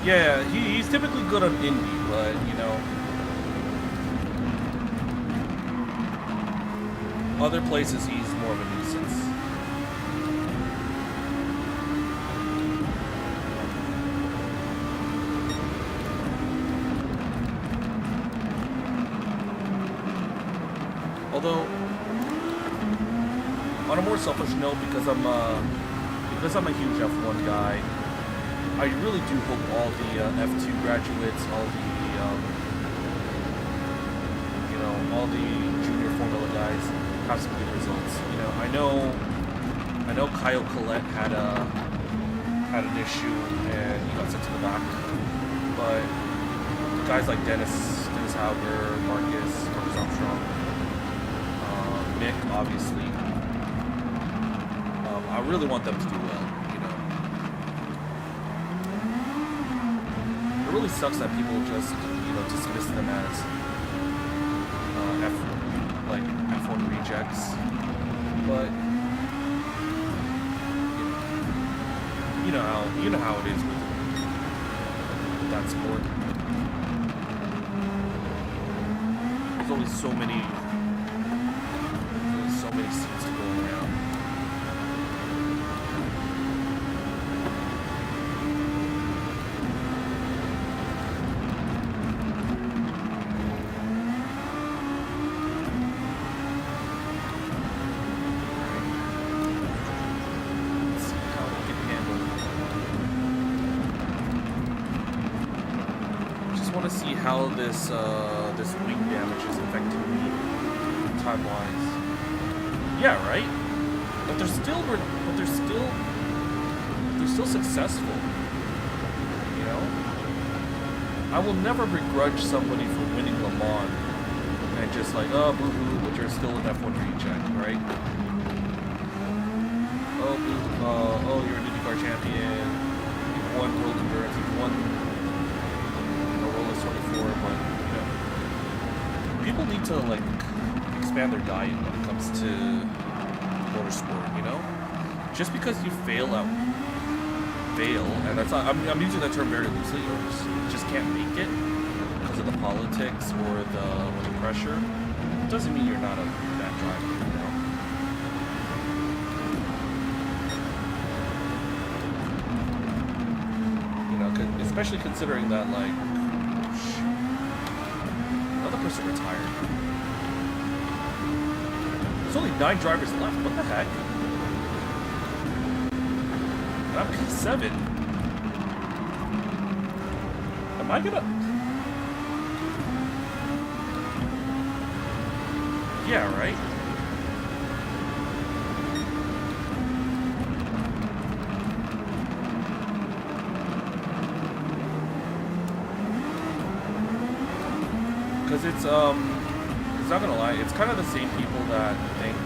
Yeah, he's typically good on Indy, but you know, other places he's more of a nuisance. Although, on a more selfish note, because I'm a huge F1 guy, I really do hope all the F2 graduates, all the you know, all the junior Formula guys have some good results. You know, I know Kyle Collette had an issue and he got sent to the back, but guys like Dennis Hauger, Marcus Armstrong, Mick, obviously. I really want them to do well, you know. It really sucks that people just, you know, dismiss them as F1 rejects. But you know how it is with that sport. There's only so many seats to go around. Let's see how we can handle it. Just want to see how this wing damage is affecting me time-wise. Yeah, right. But they're still successful. You know, I will never begrudge somebody for winning Le Mans and just like, oh, boo-hoo, but you're still an F1 reject, right? Oh, oh, you're an IndyCar champion. You've won World Endurance. You've won Rolex 24, but you know, people need to like expand their diet when it comes to motorsport, you know? Just because you fail, and that's not, I'm using that term very loosely, or just can't make it because of the politics or the pressure, doesn't mean you're not a bad driver, you know? You know, especially considering that, like, another person retired. There's only 9 drivers left. What the heck? And I'm P7. Am I gonna? Yeah, right? Because it's not gonna lie, it's kind of the same people that think,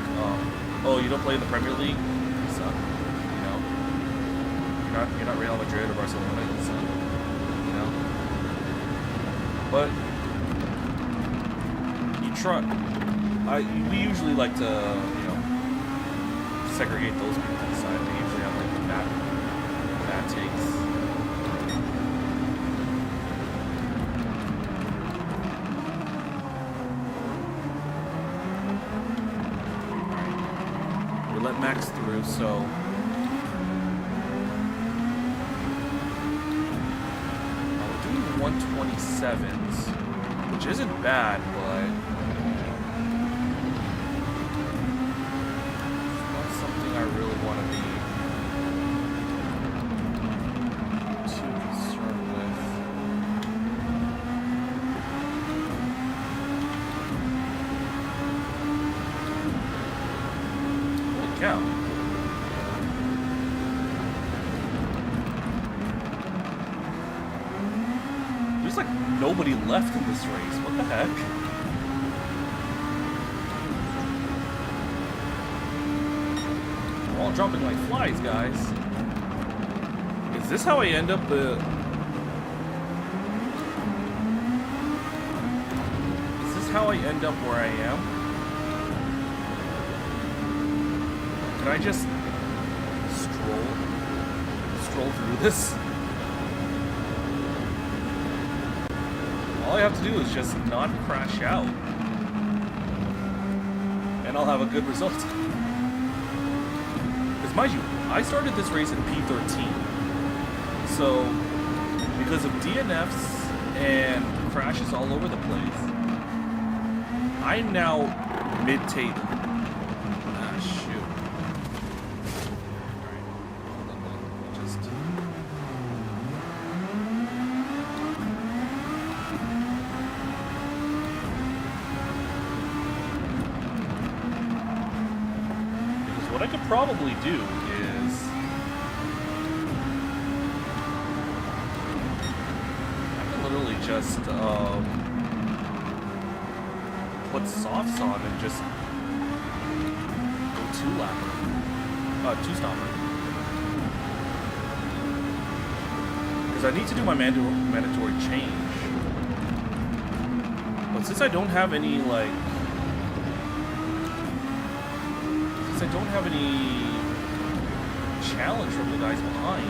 oh, you don't play in the Premier League? You suck. You know? You're not Real Madrid or Barcelona, you suck. You know? But you try. We usually like to, you know, segregate those people to the side. They usually have like bad takes. Let Max through, so GT7s, which isn't bad, but it's not something I really want to be too concerned with. Holy cow. There's like nobody left in this race. What the heck? We're all dropping like flies, guys. Is this how I end up Is this how I end up where I am? Can I just stroll through this? All I have to do is just not crash out, and I'll have a good result. Because mind you, I started this race in P13, so because of DNFs and crashes all over the place, I'm now mid-table. Ah, shoot. Alright, hold on, just... What I could probably do is I can literally just put softs on and just go two-stopper. Because I need to do my mandatory change. But since I don't have any like I don't have any challenge from the guys behind.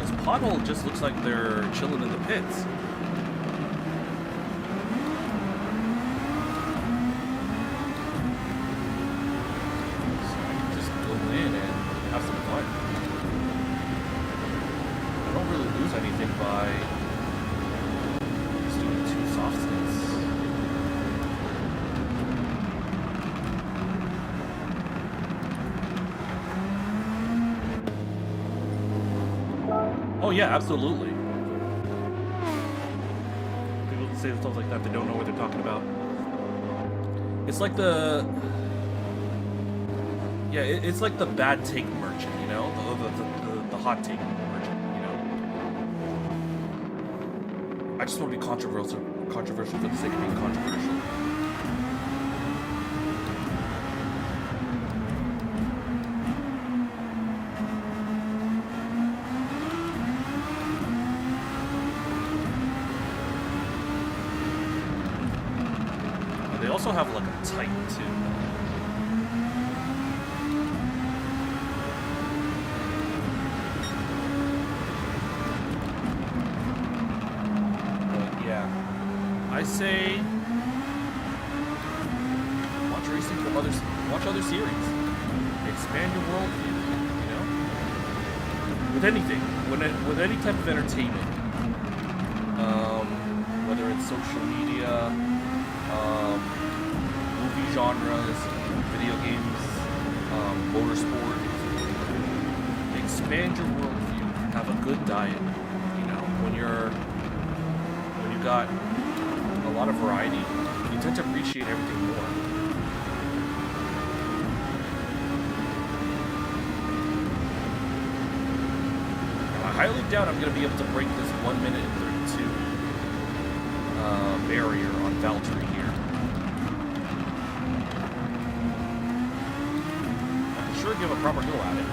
This pothole just looks like they're chilling in the pits. So I can just go in and have some fun. I don't really lose anything by just doing two soft stints. Oh yeah, absolutely. People say stuff like that, they don't know what they're talking about. It's like the... Yeah, it's like the bad take merchant, you know? The hot take merchant, you know? I just want to be controversial for the sake of being controversial. They also have like a Titan too. But yeah, I say watch racing from watch other series. Expand your worldview, you know? With anything, with any type of entertainment. Whether it's social media, movie genres, video games, motorsport. Expand your worldview. Have a good diet. You know, when you got a lot of variety, you tend to appreciate everything more. I highly doubt I'm going to be able to break this 1 minute and 32 barrier on Valtteri here. I can sure give a proper go at it.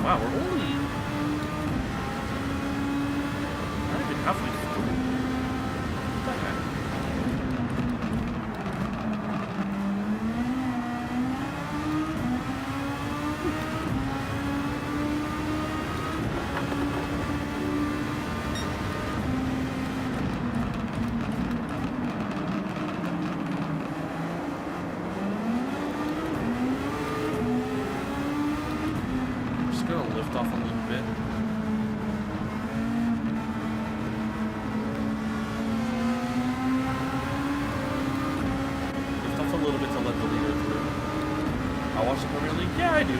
Wow, we're only not even halfway through. What the heck? Lift off a little bit. Lift off a little bit to let the leader through. I watch the Premier League? Yeah, I do.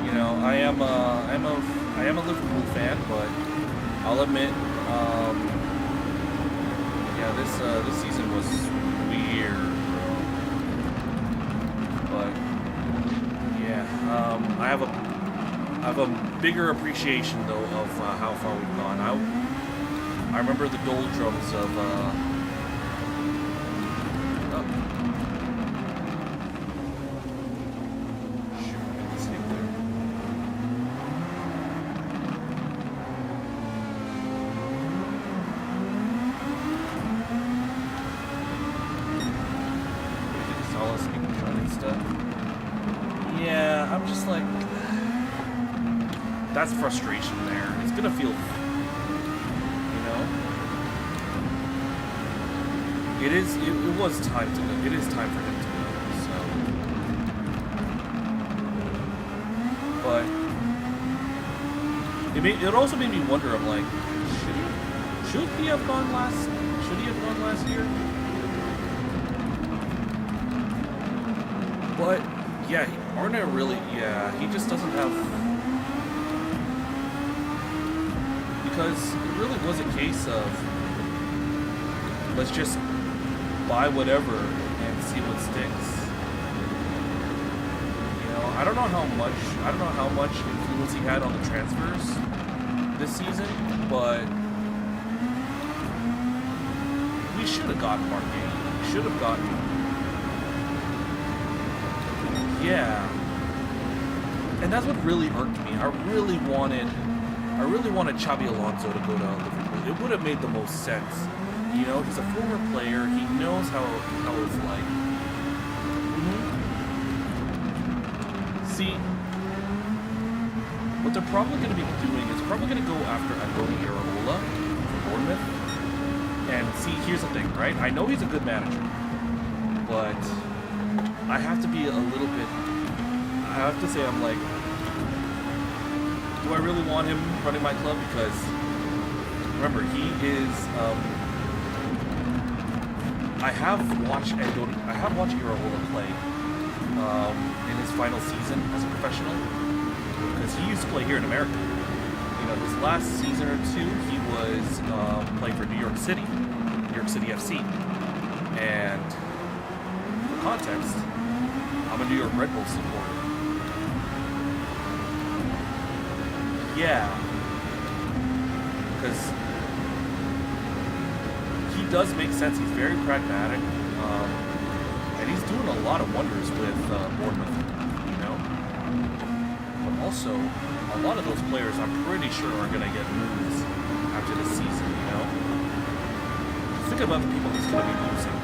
You know, I am a Liverpool fan, but I'll admit, yeah, this season was weird. I have a bigger appreciation though of how far we've gone. I remember the doldrums of shoot, I made a mistake there. Solace and stuff. Yeah, I'm just like, that's frustration there. It's gonna feel, you know, it was time to go. It is time for him to go. So, but it also made me wonder. I'm like, should he have gone last? Should he have gone last year? But yeah, Arnett really, yeah, he just doesn't have. Because it really was a case of let's just buy whatever and see what sticks. You know, I don't know how much influence he had on the transfers this season, but we should have gotten Marquez. We should have gotten, yeah. And that's what really irked me. I really wanted Xabi Alonso to go to Liverpool. It would have made the most sense. You know, he's a former player. He knows how it's like. See, what they're probably going to be doing is probably going to go after Andoni Iraola from Bournemouth. And see, here's the thing, right? I know he's a good manager, but I have to be a little bit. I have to say, I'm like, do I really want him running my club? Because remember, he is. I have watched Iraola play in his final season as a professional, because he used to play here in America. You know, this last season or two, he was playing for New York City FC. And for context, I'm a New York Red Bull supporter. Yeah, because he does make sense. He's very pragmatic, and he's doing a lot of wonders with Bournemouth, you know. But also, a lot of those players, I'm pretty sure, are going to get moves after this season, you know. Think about the people he's going to be losing.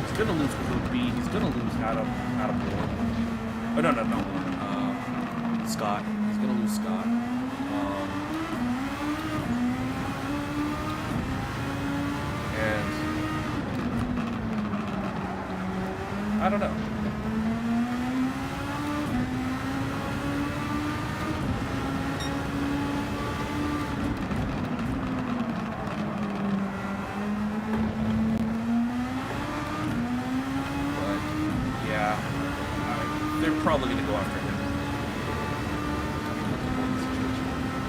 He's going to lose Koopy. He's going to lose Adam Moore. Oh, no. Scott. He's going to lose Scott. I don't know. But yeah, they're probably going to go after him.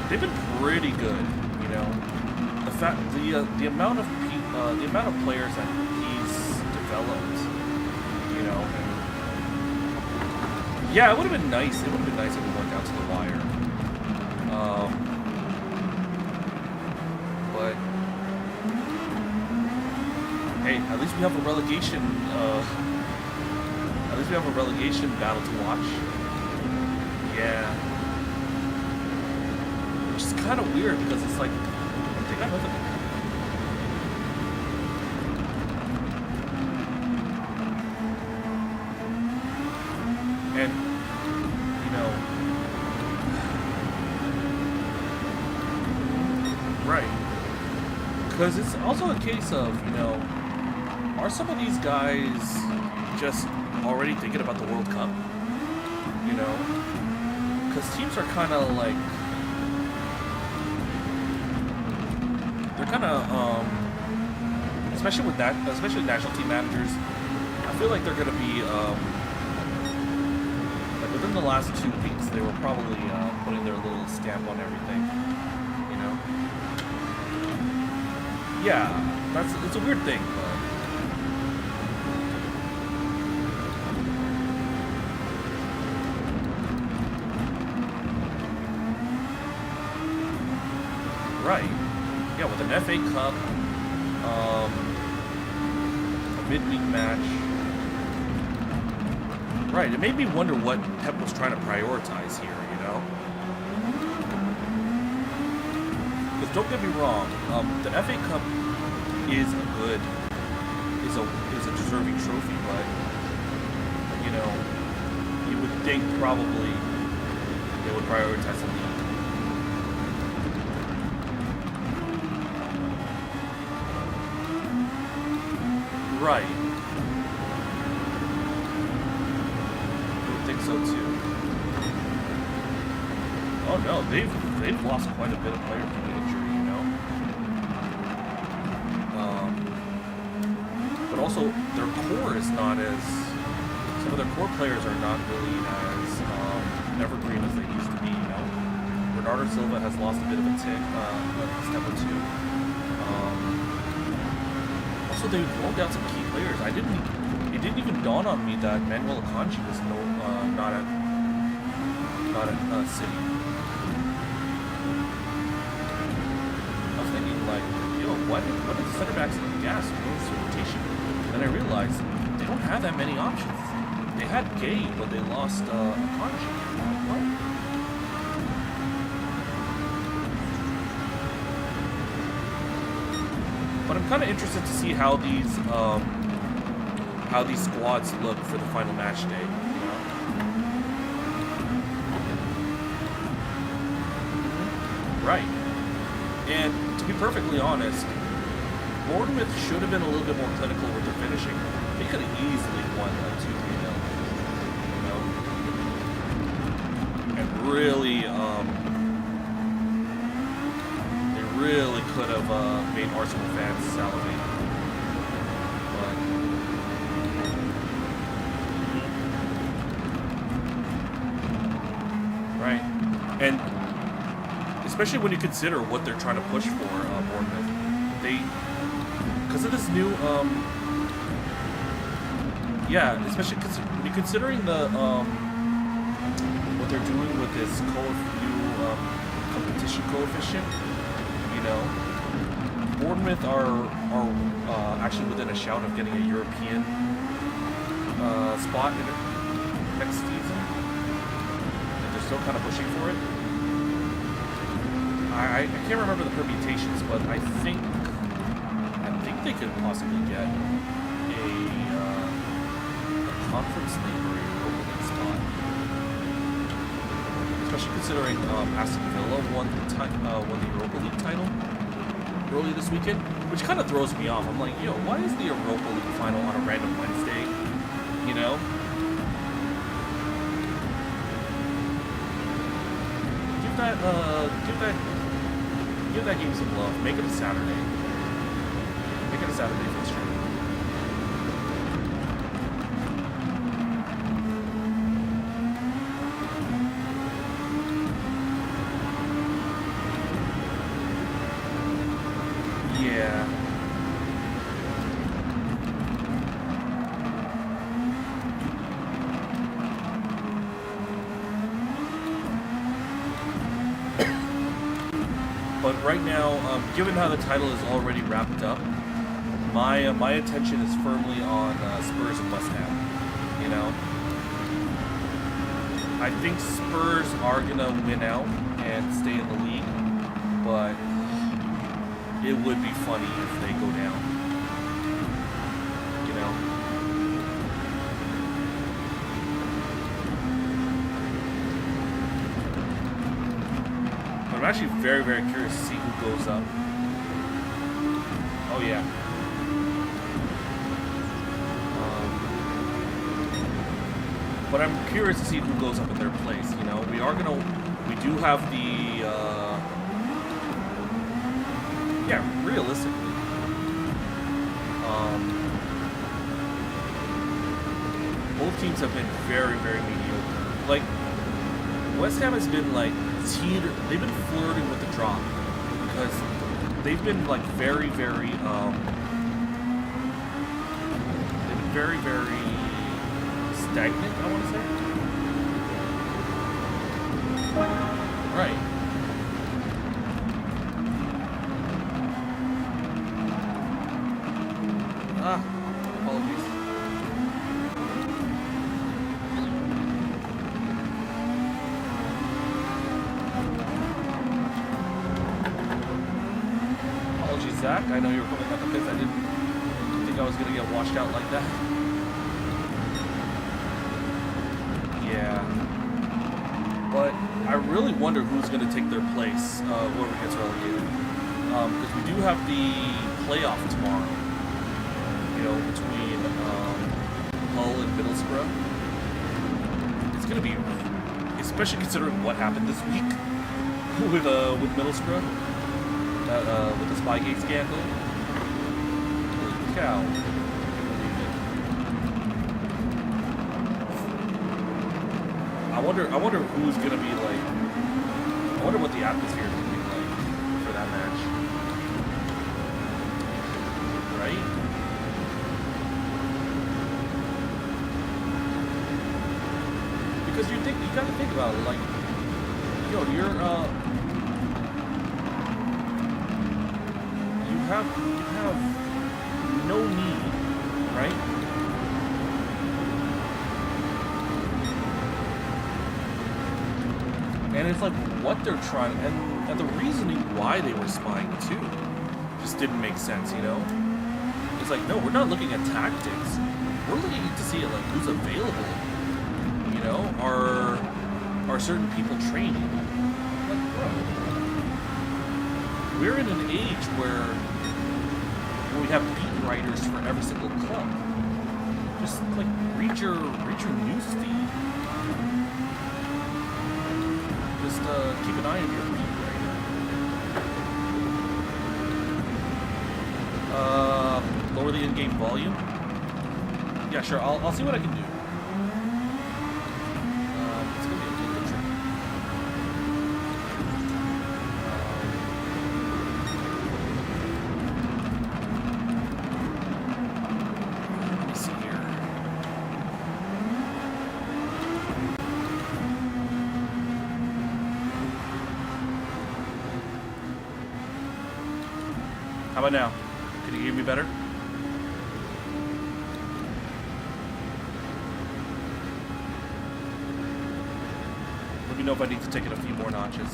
They've been pretty good, you know. The amount of players that he's developed. You know, and yeah, it would have been nice. It would have been nice if we went down to the wire. But hey, at least we have a relegation. At least we have a relegation battle to watch. Yeah. Which is kind of weird because it's like, they got nothing. And, you know, right. Because it's also a case of, you know, are some of these guys just already thinking about the World Cup? You know? Because teams are kind of like, they're kind of, especially with national team managers, I feel like they're going to be, like within the last 2 weeks, they were probably putting their little stamp on everything, you know? Yeah, it's a weird thing, but right. Yeah, with an FA Cup, a midweek match. Right, it made me wonder what Pep was trying to prioritize here, you know? Because don't get me wrong, the FA Cup is a deserving trophy, but, you know, you would think probably they would prioritize the league. Right. I would think so too. Oh no, they've lost quite a bit of players due to injury, you know. But also their core is not as, some of their core players are not really as evergreen as they used to be, you know. Bernardo Silva has lost a bit of a step or two. Also, they rolled out some key players. It didn't even dawn on me that Manuel Akanji was not at City. I was thinking like, yo, what are the center backs in the gas? What's the rotation? Then I realized they don't have that many options. They had Gay, but they lost Akanji. What? But I'm kind of interested to see how these squads look for the final match day. You know? Right. And to be perfectly honest, Bournemouth should have been a little bit more clinical with their finishing. They could have easily won like 2-3-0. You know? And really, really could have made Arsenal fans salivate. But right. And especially when you consider what they're trying to push for, Bournemouth. Because of this new, yeah, especially when you're considering the, what they're doing with this new competition coefficient. You know, Bournemouth are actually within a shout of getting a European spot in next season, and they're still kind of pushing for it. I can't remember the permutations, but I think they could possibly get a Conference League or a Europa League spot, especially considering Aston Villa won the Europa League title early this weekend, which kind of throws me off. I'm like, yo, why is the Europa League final on a random Wednesday? You know? Give that game some love. Make it a Saturday. Make it a Saturday for the stream. Yeah. But right now, given how the title is already wrapped up, my attention is firmly on Spurs and West Ham. You know, I think Spurs are gonna win out and stay in the league, but it would be funny if they go down. You know. But I'm actually very, very curious to see who goes up. Oh yeah. But I'm curious to see who goes up in their place. You know, we do have the, yeah, realistically, both teams have been very, very mediocre. Like, West Ham has been like they've been flirting with the drop because they've been like very, very, they've been very, very stagnant, I want to say. Right. Apologies. Apologies, Zach. I know you were coming at the pits. I didn't think I was going to get washed out like that. Yeah, but I really wonder who's going to take their place, whoever gets relegated. Because we do have the playoff tomorrow, you know, between Hull and Middlesbrough. It's going to be, especially considering what happened this week with Middlesbrough, with the Spygate scandal. Holy cow. I wonder who's gonna be like. I wonder what the atmosphere is gonna be like for that match, right? Because you gotta think about it, like, yo, you have no need, right? And it's like what they're trying, and the reasoning why they were spying too, just didn't make sense, you know? It's like, no, we're not looking at tactics. We're looking to see like who's available. You know, are certain people training? Like, bro, we're in an age where we have beat writers for every single club. Just like read your news feed. Just keep an eye on your beat writer. Lower the in-game volume. Yeah, sure. I'll see what I can do. It's gonna be a little bit tricky. Let me see here. How about now? Can you hear me better? Let me know if I need to take it a few more notches.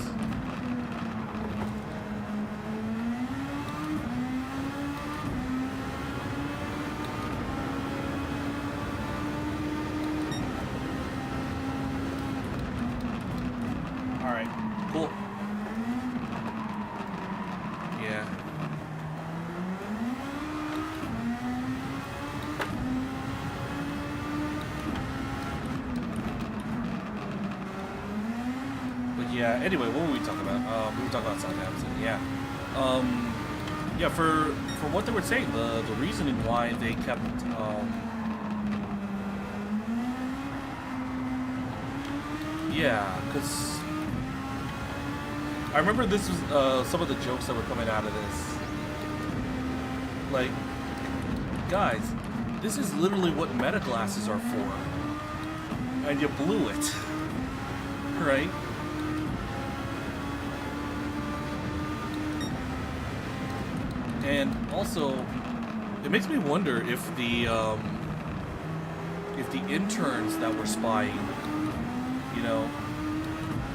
All right, cool. Yeah. Yeah, anyway, what were we talking about? We were talking about Southampton, yeah. Yeah, for what they were saying, the reasoning why they kept, yeah, because I remember this was some of the jokes that were coming out of this. Like, guys, this is literally what meta glasses are for. And you blew it. Right? And also, it makes me wonder if the interns that were spying, you you know,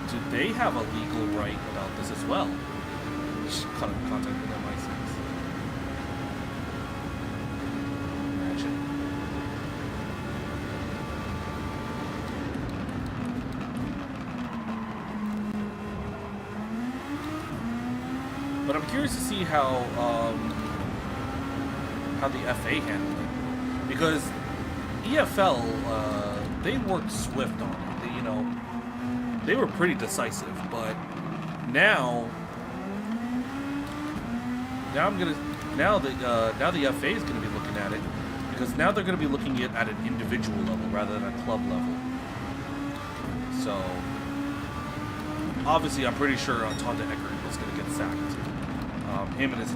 do they have a legal right about this as well? Contact with their license. Imagine. But I'm curious to see how the FA handled it, because EFL they worked swift on it. They, you know, they were pretty decisive, but now the FA is going to be looking at it, because now they're going to be looking at an individual level rather than a club level. So obviously, I'm pretty sure Tonda Eckert is going to get sacked. Him and his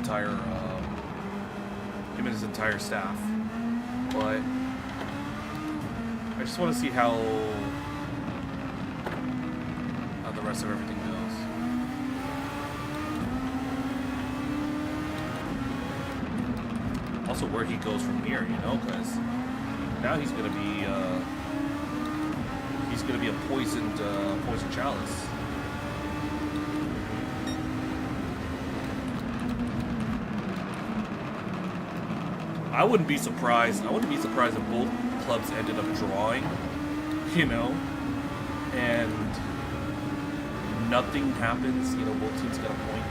entire staff. But I just want to see how the rest of everything goes. Also, where he goes from here, you know, because now he's gonna be a poisoned chalice. I wouldn't be surprised if both clubs ended up drawing, you know, and nothing happens, you know, both teams get a point,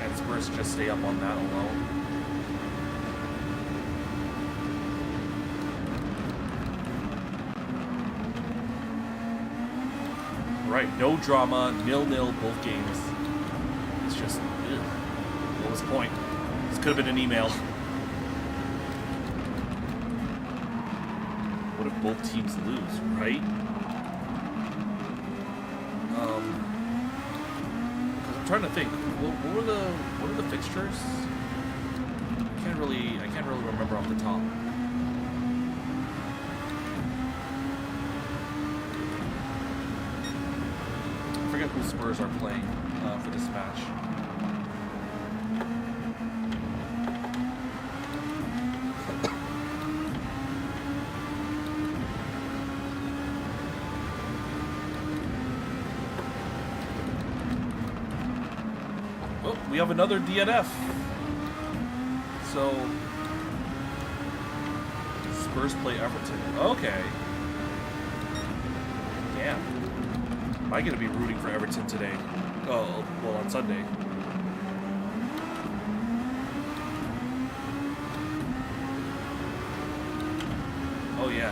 and Spurs just stay up on that alone. Right, no drama, 0-0 both games. It's just, ugh. What was the point? This could have been an email. What if both teams lose, right? Because I'm trying to think. What are the fixtures? I can't really remember off the top. I forget who Spurs are playing for this match. We have another DNF. So Spurs play Everton. Okay. Damn. Am I gonna be rooting for Everton today? Oh, well, on Sunday. Oh yeah.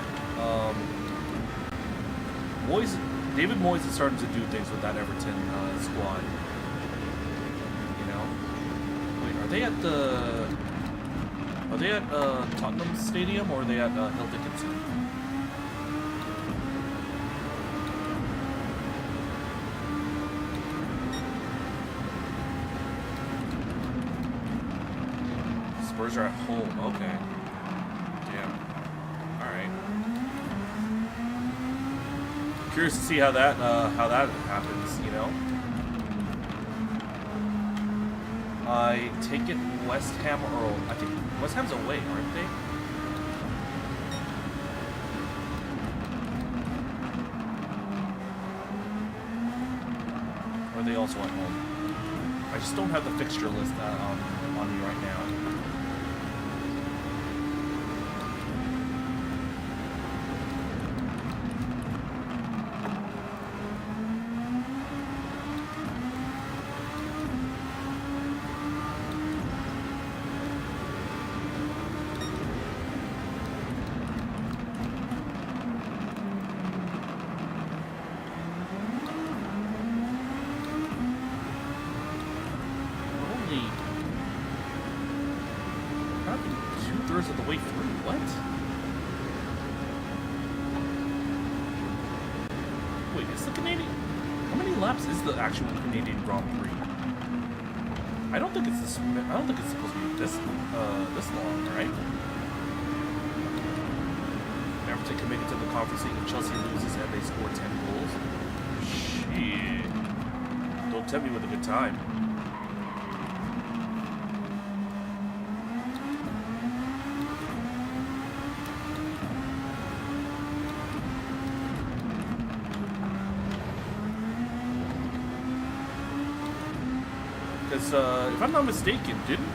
David Moyes is starting to do things with that Everton squad. Are they at Tottenham Stadium, or are they at Hill Dickinson? Spurs are at home. Okay. Damn. All right. Curious to see how that happens. You know. I take it West Ham, or I think West Ham's away, aren't they? Or are they also at home? I just don't have the fixture list on me right now. Of the way through. What? Wait, is the Canadian? How many laps is the actual Canadian Grand Prix? I don't think it's this. I don't think it's supposed to be this long, right? Everton can make it to the conference league. Chelsea loses and they score 10 goals. Shit! Don't tempt me with a good time. Because if I'm not mistaken, didn't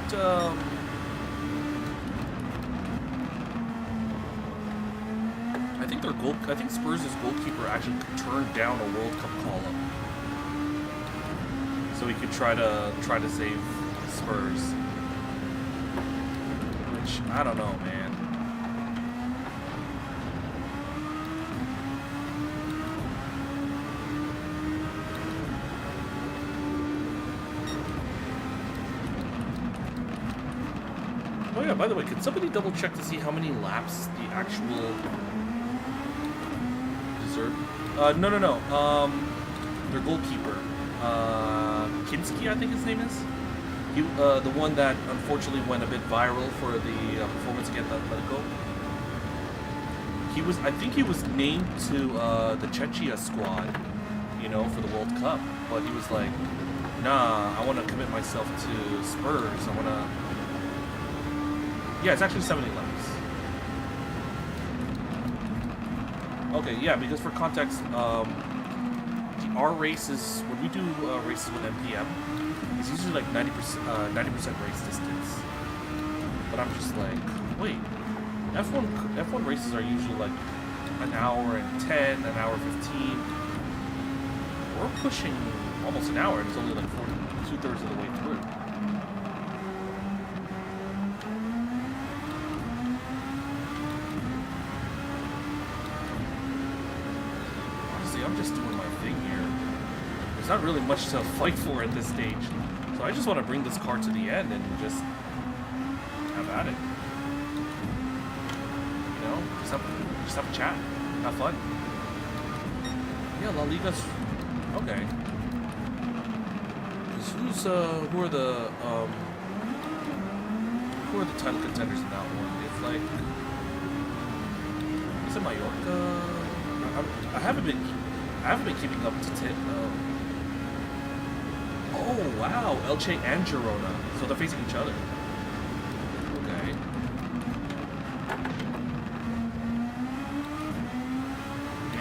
I think Spurs' goalkeeper actually turned down a World Cup call-up, so he could try to save Spurs. Which I don't know, man. Oh yeah, by the way, could somebody double check to see how many laps the actual deserved? No. Their goalkeeper, Kinski, I think his name is. He, the one that unfortunately went a bit viral for the performance against Atletico. I think he was named to the Czechia squad, you know, for the World Cup. But he was like, nah, I want to commit myself to Spurs. I want to. Yeah, it's actually 70 laps. Okay, yeah, because for context, our races, when we do races with MPM, it's usually like 90% race distance. But I'm just like, wait, F1 races are usually like an hour and 10, an hour 15. We're pushing almost an hour, and it's only like 2/3 of the way through. I'm just doing my thing here. There's not really much to fight for at this stage. So I just want to bring this car to the end and just have at it. You know, just have a chat. Have fun. Yeah, La Liga's okay. Because who are the title contenders in that one? It's like, is it Mallorca? I haven't been keeping up to oh wow, Elche and Girona. So they're facing each other. Okay.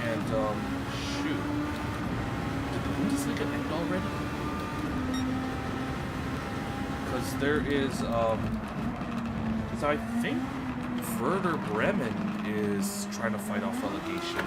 And shoot. Did the Bundesliga end already? Because there is because I think Werder Bremen is trying to fight off relegation.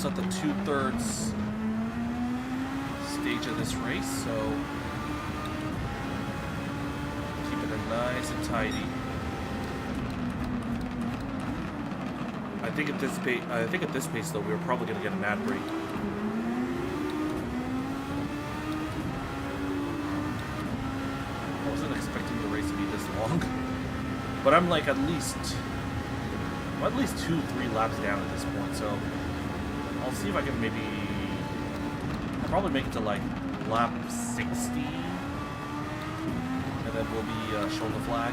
At the 2/3 stage of this race, so keeping it nice and tidy. I think at this pace though, we were probably going to get an ad break. I wasn't expecting the race to be this long, but I'm like at least 2-3 laps down at this point, so I'll see if I can maybe. I'll probably make it to like lap 60, and then we'll be showing the flag.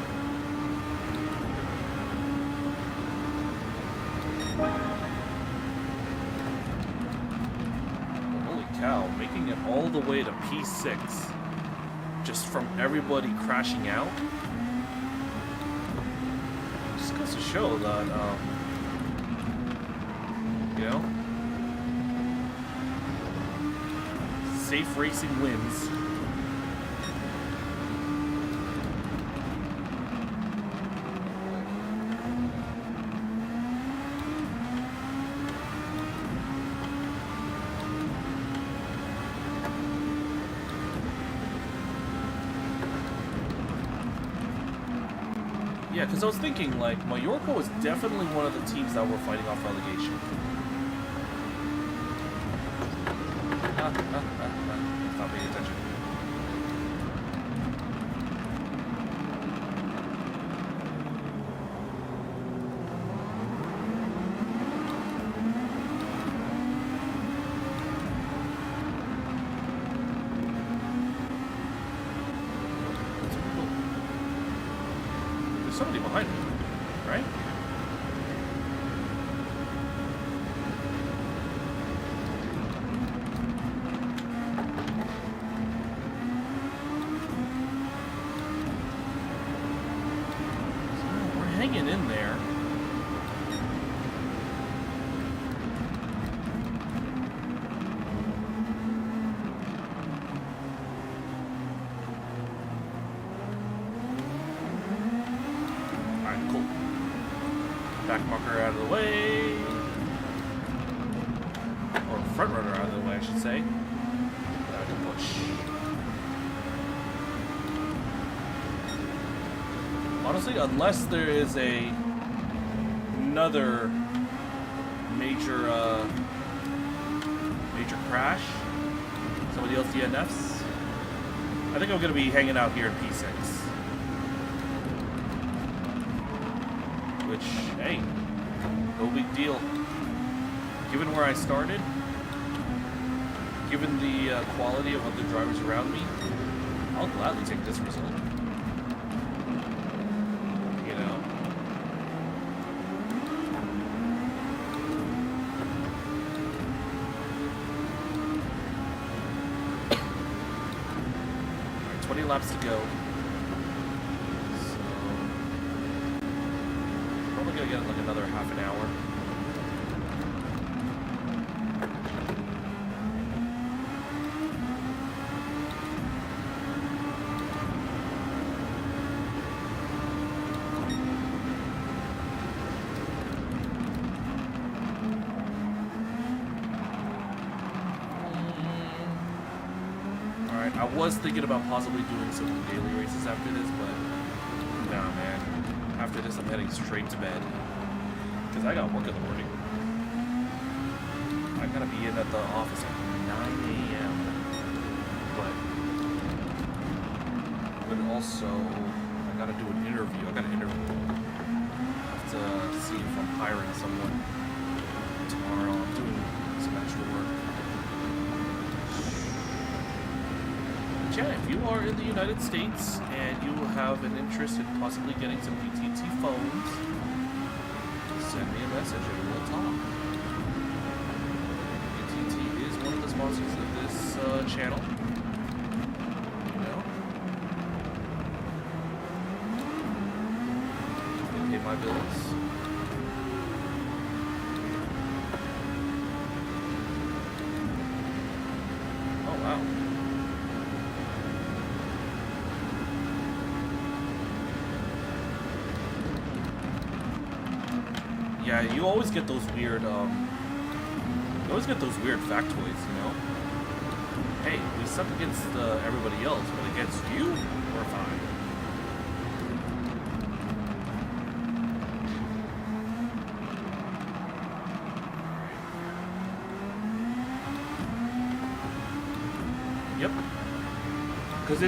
Holy cow! Making it all the way to P6, just from everybody crashing out. Just goes to show that, you know. Safe racing wins. Yeah, because I was thinking, like, Mallorca was definitely one of the teams that were fighting off relegation. Stop paying attention. front runner out of the way, I should say. Now I can push. Honestly, unless there is another major crash, somebody else DNFs, I think I'm going to be hanging out here in P6. Which, hey, no big deal. Given where I started, given the quality of other drivers around me, I'll gladly take this result. You know? Alright, 20 laps to go. So, probably gonna get like another half an hour. I was thinking about possibly doing some daily races after this, but nah, man. After this, I'm heading straight to bed. Because I got work in the morning. I gotta be in at the office at 9 a.m. But also, I gotta do an interview. I got an interview. I have to see if I'm hiring someone tomorrow. I'm doing some extra work. Yeah, if you are in the United States and you have an interest in possibly getting some PTT phones, send me a message and we'll talk. PTT is one of the sponsors of this channel. You know? They pay my bills. Oh, wow. Yeah, you always get those weird, factoids, you know? Hey, we suck against everybody else, but against you, we're fine. Yep. Because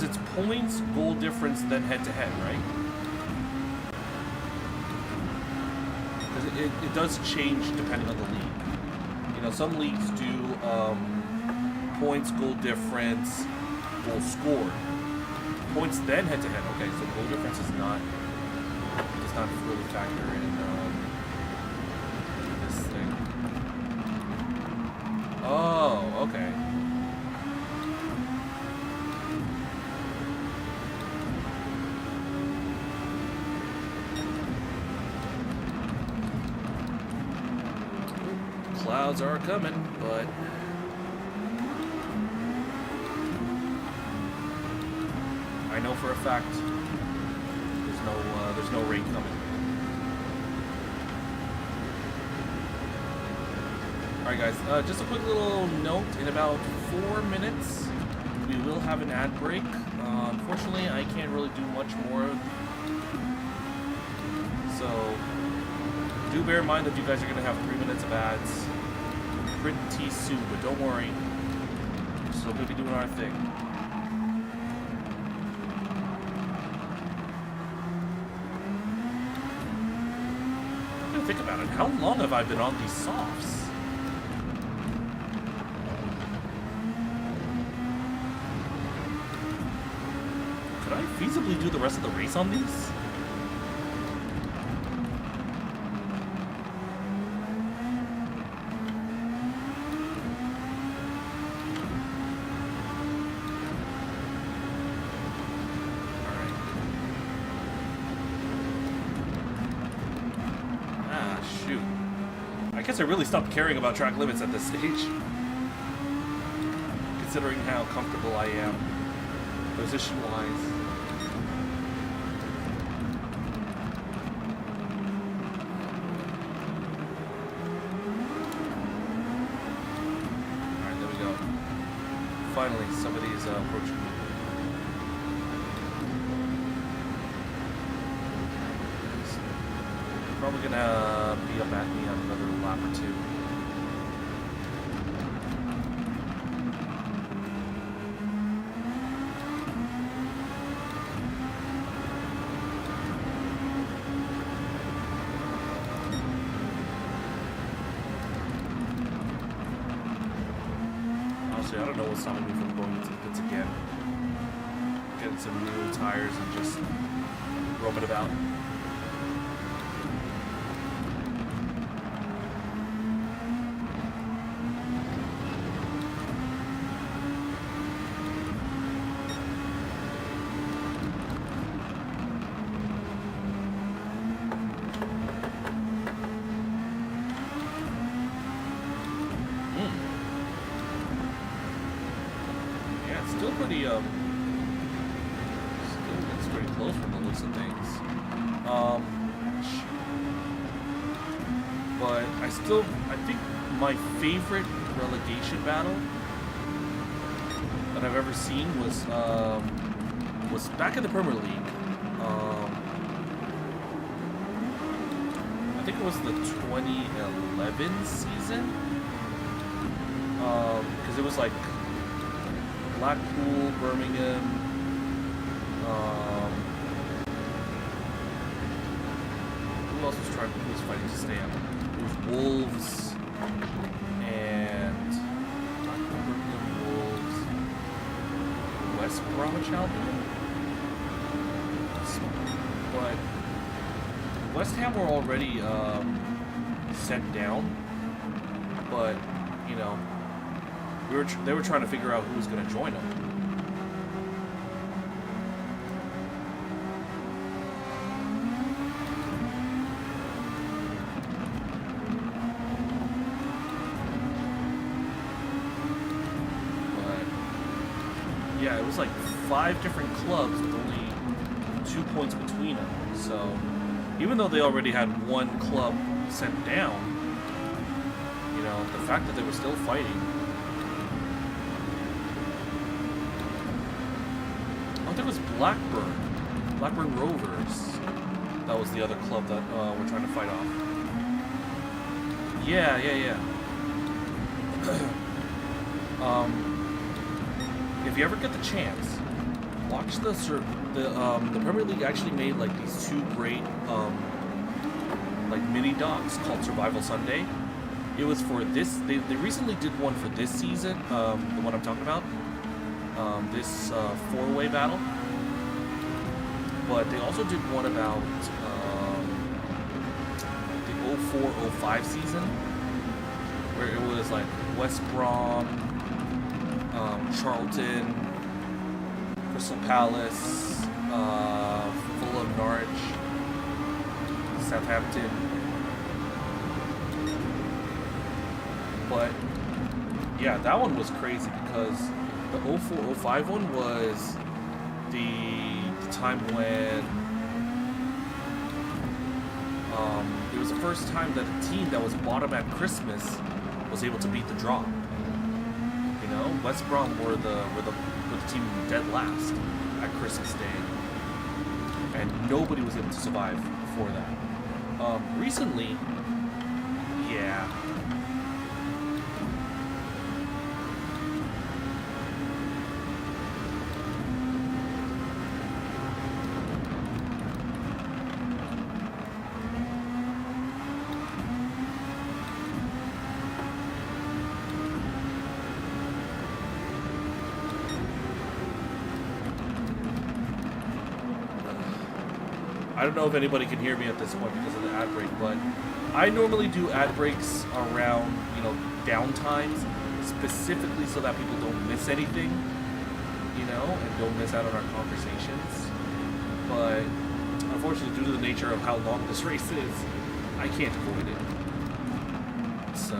it's points, goal difference, then head-to-head, right? It does change depending on the league. You know, some leagues do points, goal difference, goal scored. Points then head to head. Okay, so goal difference does not really factor in this thing. Oh, okay. Clouds are coming, but I know for a fact there's no rain coming. All right, guys. Just a quick little note: in about 4 minutes, we will have an ad break. Unfortunately, I can't really do much more. So do bear in mind that you guys are going to have 3 minutes of ads pretty soon, but don't worry, we're still going to be doing our thing. I'm going to think about it. How long have I been on these softs? Could I feasibly do the rest of the race on these? I guess I really stopped caring about track limits at this stage, considering how comfortable I am, position-wise. Finally, somebody's approaching me. Probably gonna be up at me on another lap or two. Honestly, I don't know what's stopping me from going into the pits again. Getting some new tires and just roaming about. Still looks pretty close from the looks of things. But I think my favorite relegation battle that I've ever seen was back in the Premier League. I think it was the 2011 season. Because it was like Blackpool, Birmingham, who else was fighting to stay up? It was Wolves and Blackpool, Birmingham, Wolves, West Bromwich Albion. But West Ham were already sent down, but you know. They were trying to figure out who was going to join them. But yeah, it was like 5 different clubs with only 2 points between them. So even though they already had one club sent down, you know, the fact that they were still fighting. I think it was Blackburn Rovers. That was the other club that we're trying to fight off. Yeah. If you ever get the chance, watch the Premier League actually made like these 2 great like mini docs called Survival Sunday. It was for this. They recently did one for this season. The one I'm talking about. This 4-way battle, but they also did one about the 04-05 season, where it was like West Brom, Charlton, Crystal Palace, Fulham, Norwich, Southampton. But yeah, that one was crazy because the 04-05 one was the time when it was the first time that a team that was bottom at Christmas was able to beat the draw. You know, West Brom were the team dead last at Christmas Day, and nobody was able to survive before that. Recently, yeah. I don't know if anybody can hear me at this point because of the ad break, but I normally do ad breaks around, you know, downtimes, specifically so that people don't miss anything, you know, and don't miss out on our conversations. But unfortunately, due to the nature of how long this race is, I can't avoid it. So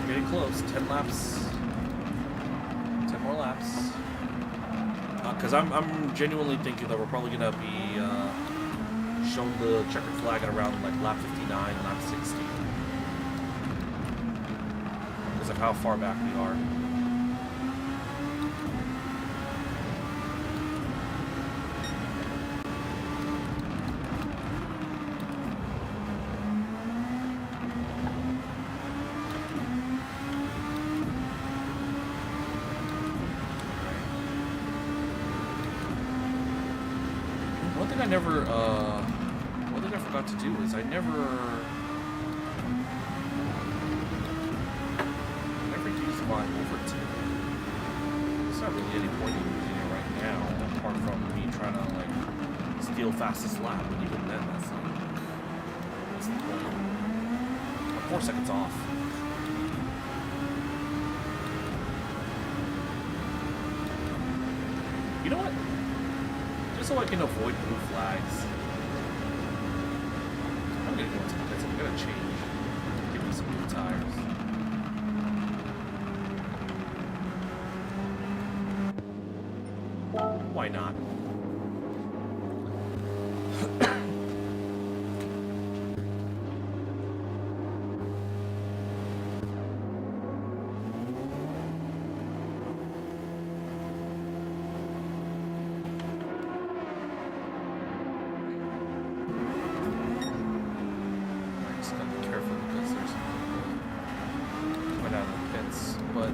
getting close. 10 laps. 10 more laps. Because I'm genuinely thinking that we're probably gonna be shown the checkered flag at around like lap 59, lap 60. Because of how far back we are. One thing I forgot to do is I never used my overtake. There's not really any point in using it right now, apart from me trying to like steal fastest lap, and even then that's like, what's the point? I'm 4 seconds off. You know what? Just so I can avoid blue flags. I'm gonna go into the pits. I'm gonna change. Give me some new tires. Why not?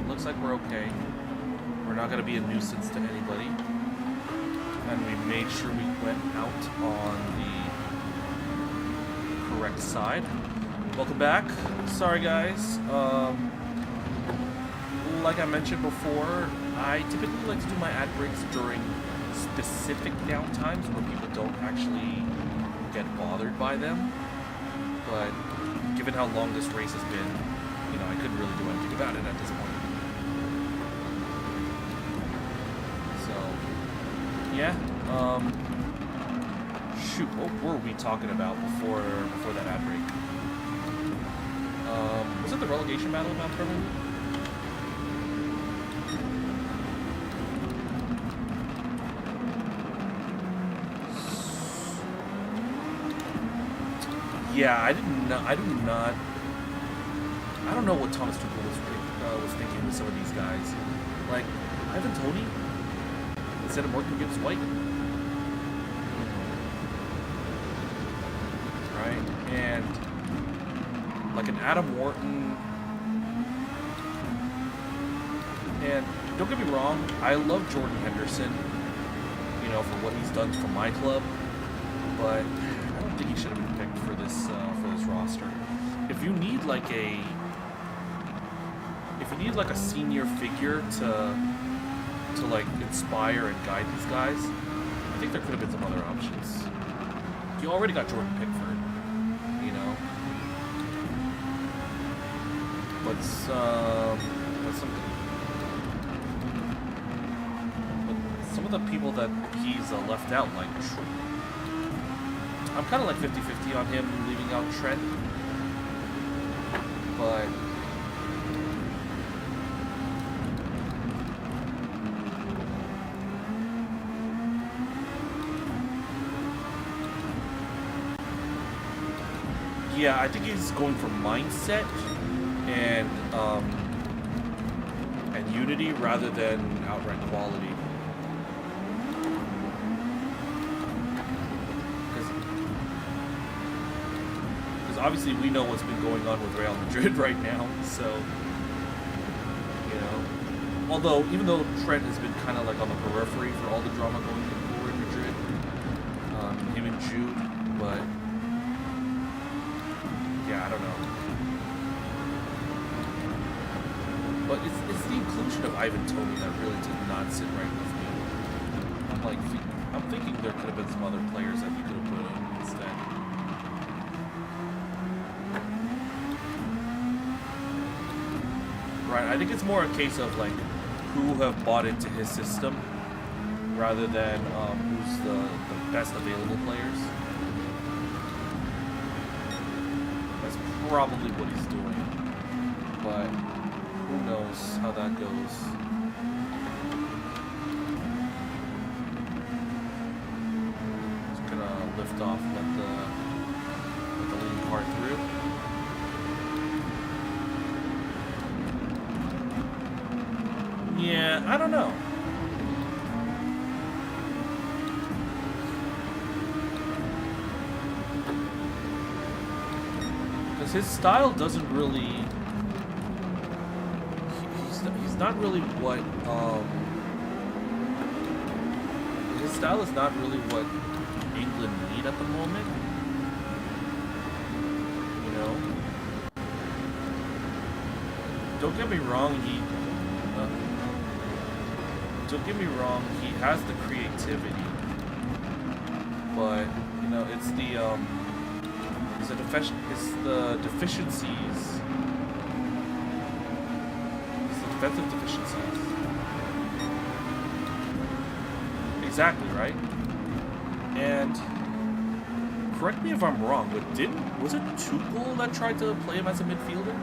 Looks like we're okay. We're not going to be a nuisance to anybody. And we made sure we went out on the correct side. Welcome back. Sorry guys. Like I mentioned before, I typically like to do my ad breaks during specific downtimes where people don't actually get bothered by them. But given how long this race has been, you know, I couldn't really do anything about it at this point. Yeah, shoot, what were we talking about before that ad break? Was it the relegation battle about Premier League? Yeah, I don't know what Thomas Tuchel was thinking with some of these guys. Like, Ivan Toney, instead of Morgan Gibbs White. Right? And like an Adam Wharton. And don't get me wrong, I love Jordan Henderson, you know, for what he's done for my club. But I don't think he should have been picked for this roster. If you need like a senior figure to like inspire and guide these guys, I think there could have been some other options. You already got Jordan Pickford, you know. But some of the people that he's left out, like I'm kind of like 50-50 on him leaving out Trent, but yeah, I think he's going for mindset and unity rather than outright quality. Because obviously we know what's been going on with Real Madrid right now, so you know. Although even though Trent has been kind of like on the periphery for all the drama going on in Madrid, him and Jude, but. Yeah, I don't know. But it's the inclusion of Ivan Toney that really did not sit right with me. I'm thinking there could have been some other players that he could have put in instead. Right, I think it's more a case of like who have bought into his system rather than who's the best available players. Probably what he's doing, but who knows how that goes. Just gonna lift lift off, let the lean car through. Yeah, I don't know. Because his style doesn't really... He's not really what... his style is not really what England need at the moment. You know? Don't get me wrong, don't get me wrong, he has the creativity, but you know, it's the deficiencies, it's the defensive deficiencies. Exactly, right? And correct me if I'm wrong, but was it Tuchel that tried to play him as a midfielder?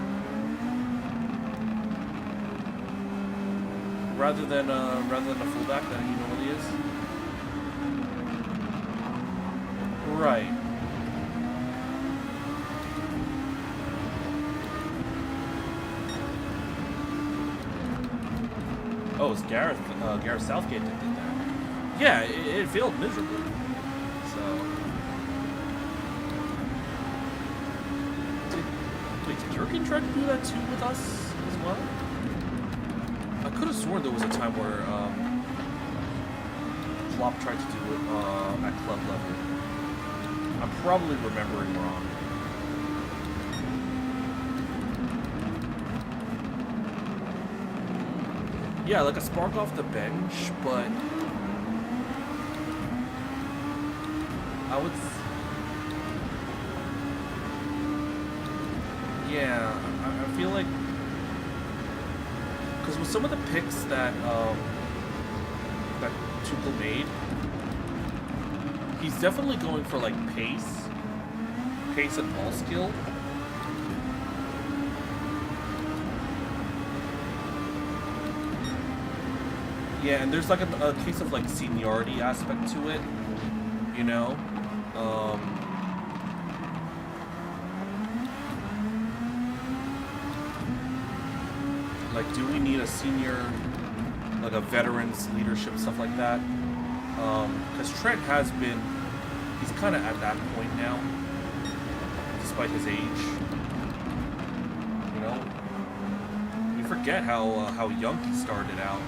Rather than a fullback that he normally is. Right. Oh, it's Gareth Southgate that did that. Yeah, it failed miserably. So, did Jurgen try to do that too with us as well? I could have sworn there was a time where Klopp tried to do it at club level. I'm probably remembering wrong. Yeah, like a spark off the bench, but I would... Yeah, I feel like... Because with some of the picks that Tuchel made, he's definitely going for like pace and ball skill. Yeah, and there's like a case of like seniority aspect to it, you know. Like, do we need a senior, like a veteran's leadership, stuff like that? Because Trent has been, he's kind of at that point now, despite his age. You know, we forget how young he started out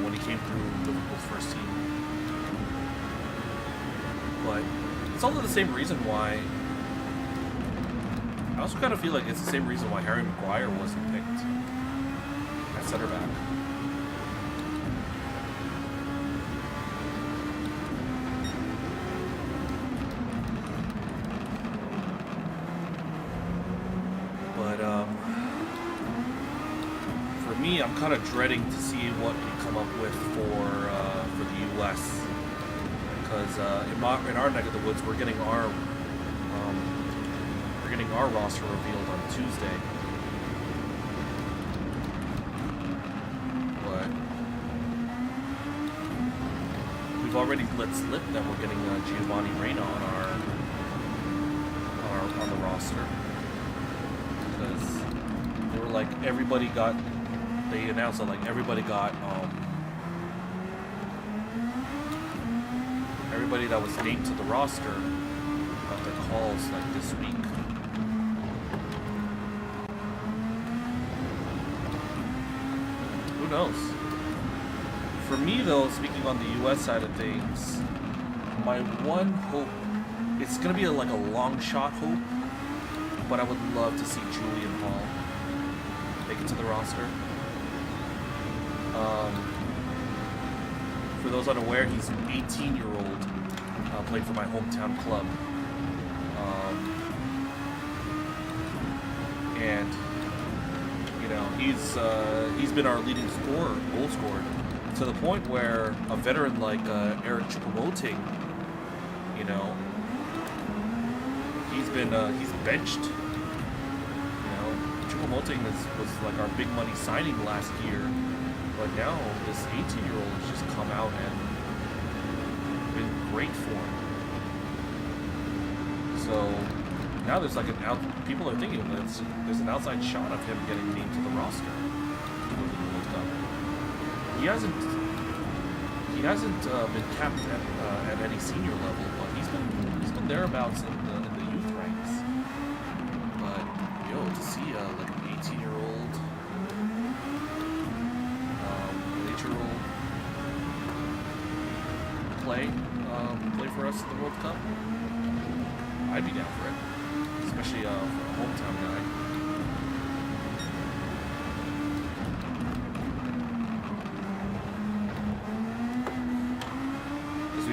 when he came through Liverpool's first team. But it's also the same reason why. I also kind of feel like it's the same reason why Harry Maguire wasn't picked at center back. But for me, I'm kind of dreading to see what we come up with for the U.S. because in our neck of the woods, we're getting our roster revealed on Tuesday. But we've already let slip that we're getting Giovanni Reina on the roster because they were like they announced that like everybody that was named to the roster got their calls like this week. Who knows? For me, though, speaking on the U.S. side of things, my one hope, it's going to be like a long shot hope, but I would love to see Julian Hall make it to the roster. For those unaware, he's an 18-year-old, played for my hometown club. And you know, he's been our leading goal scorer, to the point where a veteran like Eric Choupo-Moting, you know, he's benched. You know, Choupo-Moting was like our big money signing last year, but now this 18-year-old has just come out and been great for him. So now there's like people are thinking that there's an outside shot of him getting named to the roster to go to the World Cup. He hasn't been capped at any senior level, but he's been thereabouts in the youth ranks. But yo, to see like an 18-year-old, 8-year-old play for us in the World Cup, I'd be down for it, especially for a hometown guy.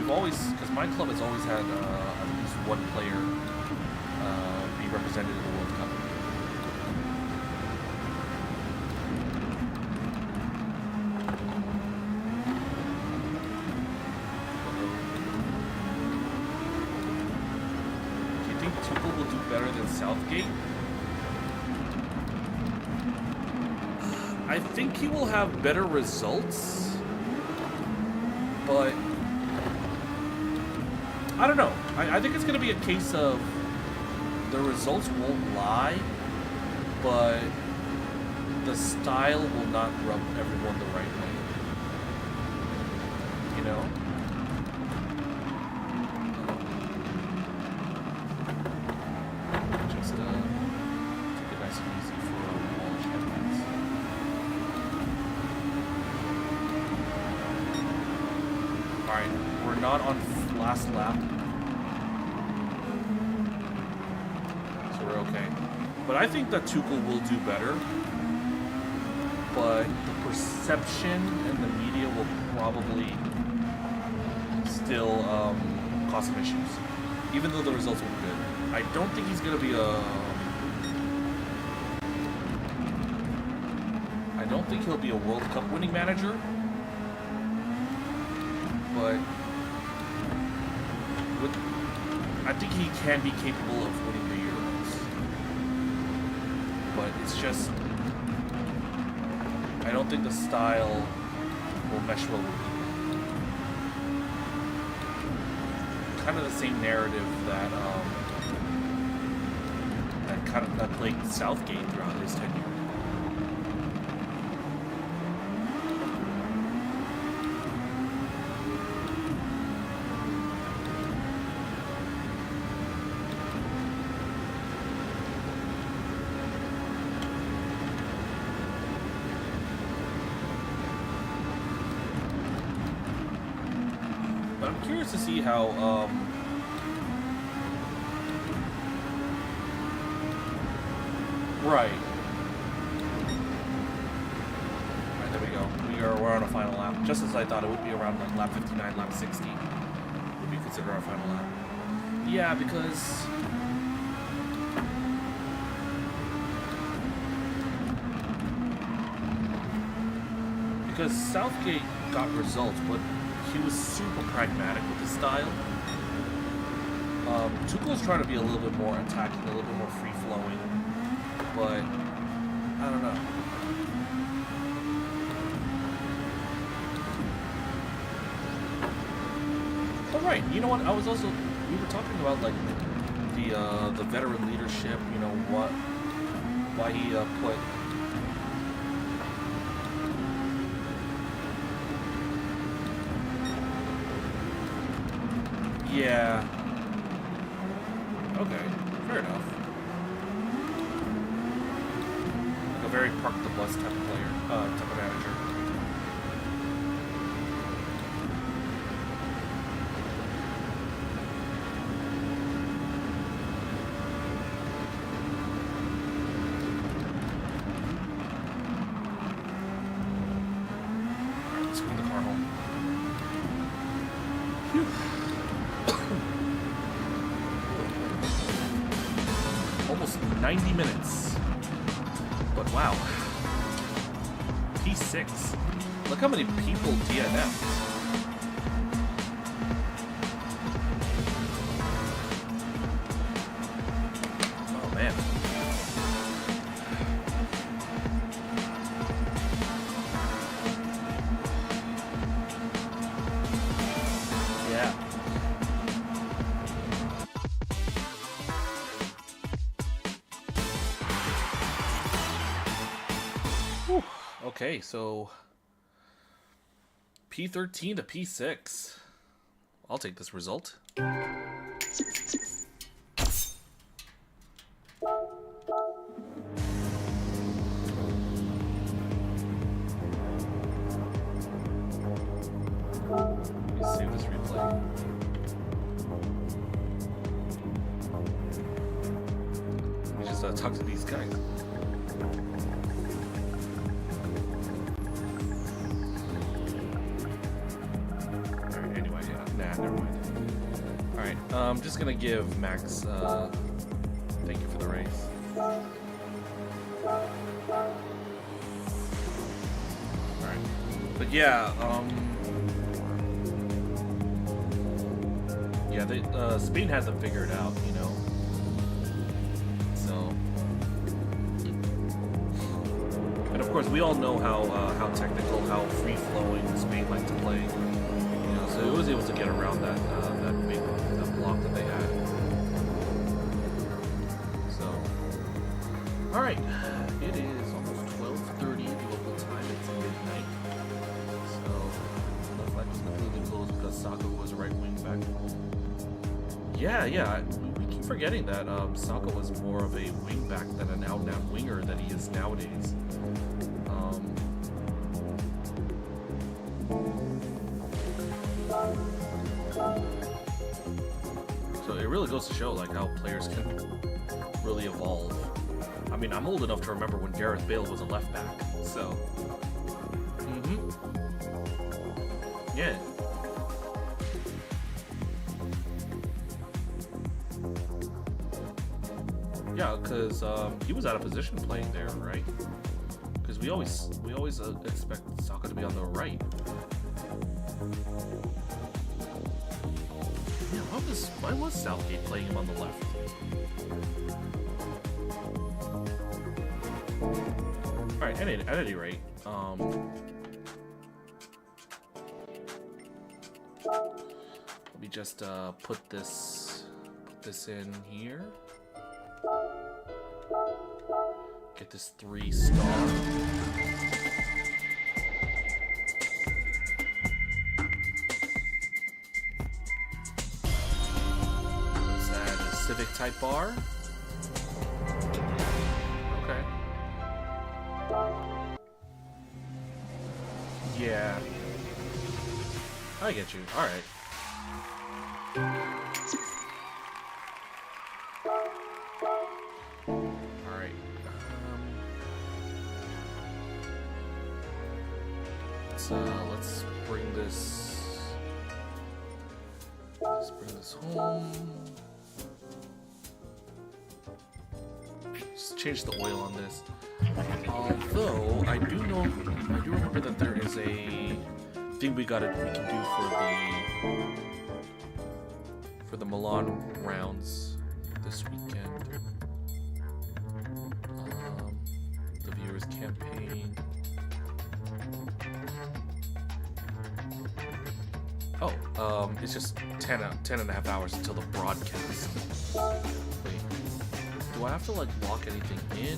Because my club has always had at least one player be represented in the World Cup. Do you think Tuchel will do better than Southgate? I think he will have better results, but I don't know. I think it's going to be a case of the results won't lie, but the style will not rub everyone the right way. You know? Just take it nice and easy for all champions. Alright, we're not on last lap. So we're okay. But I think that Tuchel will do better. But the perception and the media will probably still cause some issues. Even though the results will be good. I don't think he's going to be I don't think he'll be a World Cup winning manager. But I think he can be capable of winning the Euros. But it's just, I don't think the style will mesh well with it. Kind of the same narrative that that plagued Southgate throughout his tenure. But I'm curious to see how right. Alright, there we go. We're on a final lap. Just as I thought it would be around like lap 59, lap 60 would be considered our final lap. Yeah, because Southgate got results, but he was super pragmatic with his style. Tuchel's trying to be a little bit more attacking, a little bit more free-flowing, but I don't know. Oh right, you know what? We were talking about like the veteran leadership. You know why he put. Yeah. Okay, fair enough. Like a very park the bus type of player, type of manager. Alright, let's bring the car home. Phew. Almost 90 minutes. But wow. P6. Look how many people DNF'd. Oh man. Yeah. Okay, so P13 to P6. I'll take this result. Save this replay. Let me just talk to these guys. Alright, anyway, nah, never mind. Alright, I'm just gonna give Max, thank you for the race. Alright, but yeah, yeah, they, Spain has them figured out, you know. So, and of course, we all know how technical, how free flowing Spain liked to play. You know, so it was able to get around that that block that they had. So, all right, it is almost 12:30 local time. It's midnight. So, the flag was completely closed because Saka was a right wing back. Yeah, we keep forgetting that Saka was more of a wingback than an out-and-out winger that he is nowadays. So it really goes to show like how players can really evolve. I mean, I'm old enough to remember when Gareth Bale was a left back, so yeah. Yeah, because he was out of position playing there, right? Because we always expect Saka to be on the right. Yeah, why was Southgate playing him on the left? All right, at any rate, let me just put this in here. Get this 3-star. Is that a Civic Type bar? Okay. Yeah. I get you. Alright. Let's bring this home. Just change the oil on this. Although I do remember that there is a thing we can do for the Milan rounds this weekend. The viewers campaign. Oh, it's just 10 and a half hours until the broadcast. Wait, do I have to like lock anything in?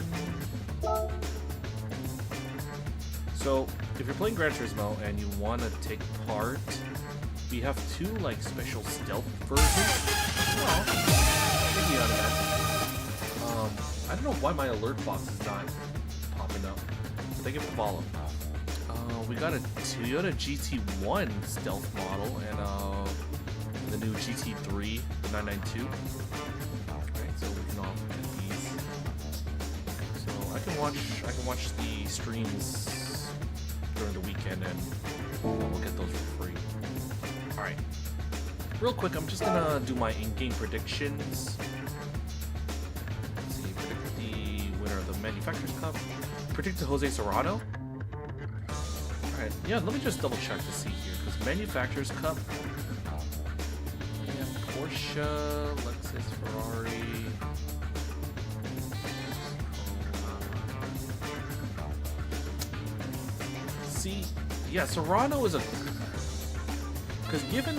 So, if you're playing Gran Turismo and you want to take part, we have 2 like special stealth versions. Oh, maybe on that. I don't know why my alert box is not popping up. Thank you for the follow. We got a Toyota GT1 stealth model and the new GT3, the 992. Alright, so we can all get these. So I can watch the streams during the weekend and we'll get those for free. Alright. Real quick, I'm just gonna do my in-game predictions. Let's see, predict the winner of the Manufacturers Cup. Predict Jose Serrano. Alright, yeah, let me just double check to see here, because Manufacturers Cup, yeah, Porsche, Lexus, Ferrari, see, yeah, Serrano is a, because given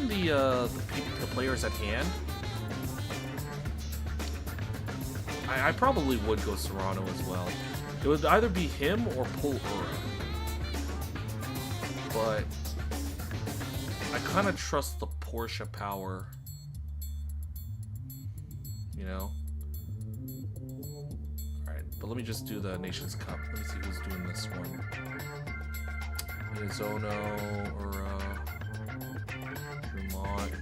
the players at hand, I probably would go Serrano as well. It would either be him or Pol Ura. But I kind of trust the Porsche power. You know? Alright, but let me just do the Nations Cup. Let me see who's doing this one. Miyazono, Ura, Drummond,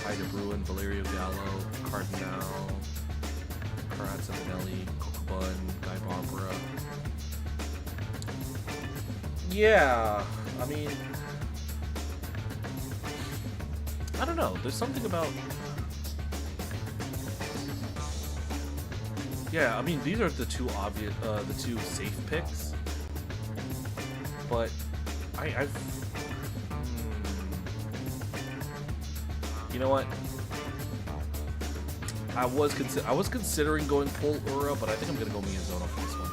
Ida Bruin, Valerio Gallo, Cardinal, Carazza Benelli, Kokobun, Guy Barbara. Yeah, I mean, I don't know. There's something about. Yeah, I mean, these are the two obvious, the two safe picks. But you know what? I was considering going Pol Ura, but I think I'm gonna go Miyazono for this one.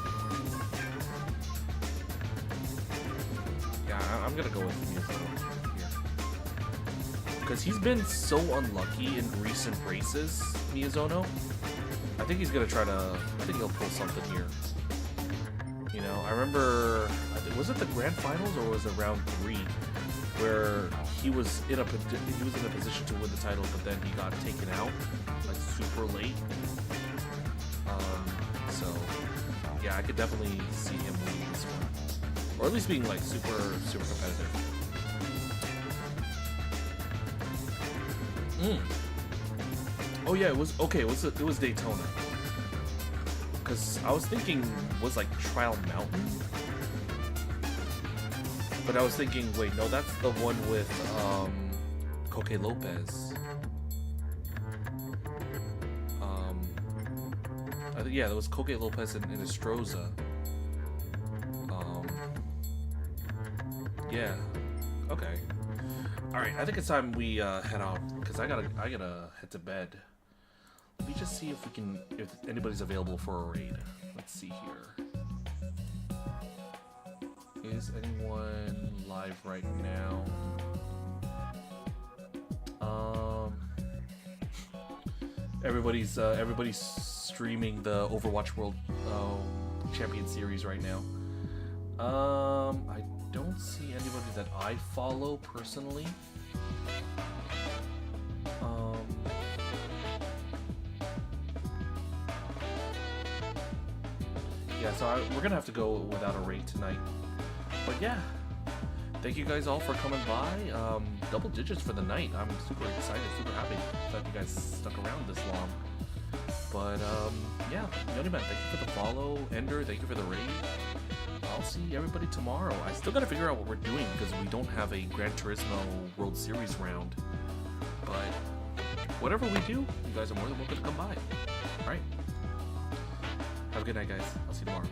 Yeah, I'm gonna go with Miyazono here because he's been so unlucky in recent races. Miyazono, I think he's gonna try to. I think he'll pull something here. You know, I remember. Was it the grand finals or was it round 3 where he was in a position to win the title, but then he got taken out like super late. So yeah, I could definitely see him winning this one, or at least being like super competitive. Oh yeah, it was okay. It was Daytona. Because I was thinking was like Trial Mountain. But I was thinking, wait, no, that's the one with Coque Lopez. I think, yeah, there was Coque Lopez and Estroza. Yeah. Okay. All right. I think it's time we head out because I gotta head to bed. Let me just see if anybody's available for a raid. Let's see here. Is anyone live right now? Everybody's streaming the Overwatch World Champion Series right now. I don't see anybody that I follow personally. Yeah, so we're gonna have to go without a raid tonight. But yeah, thank you guys all for coming by. Double digits for the night. I'm super excited, super happy that you guys stuck around this long. But yeah, Yoniman, thank you for the follow. Ender, thank you for the raid. I'll see everybody tomorrow. I still gotta figure out what we're doing because we don't have a Gran Turismo World Series round. But whatever we do, you guys are more than welcome to come by. Alright. Have a good night, guys. I'll see you tomorrow.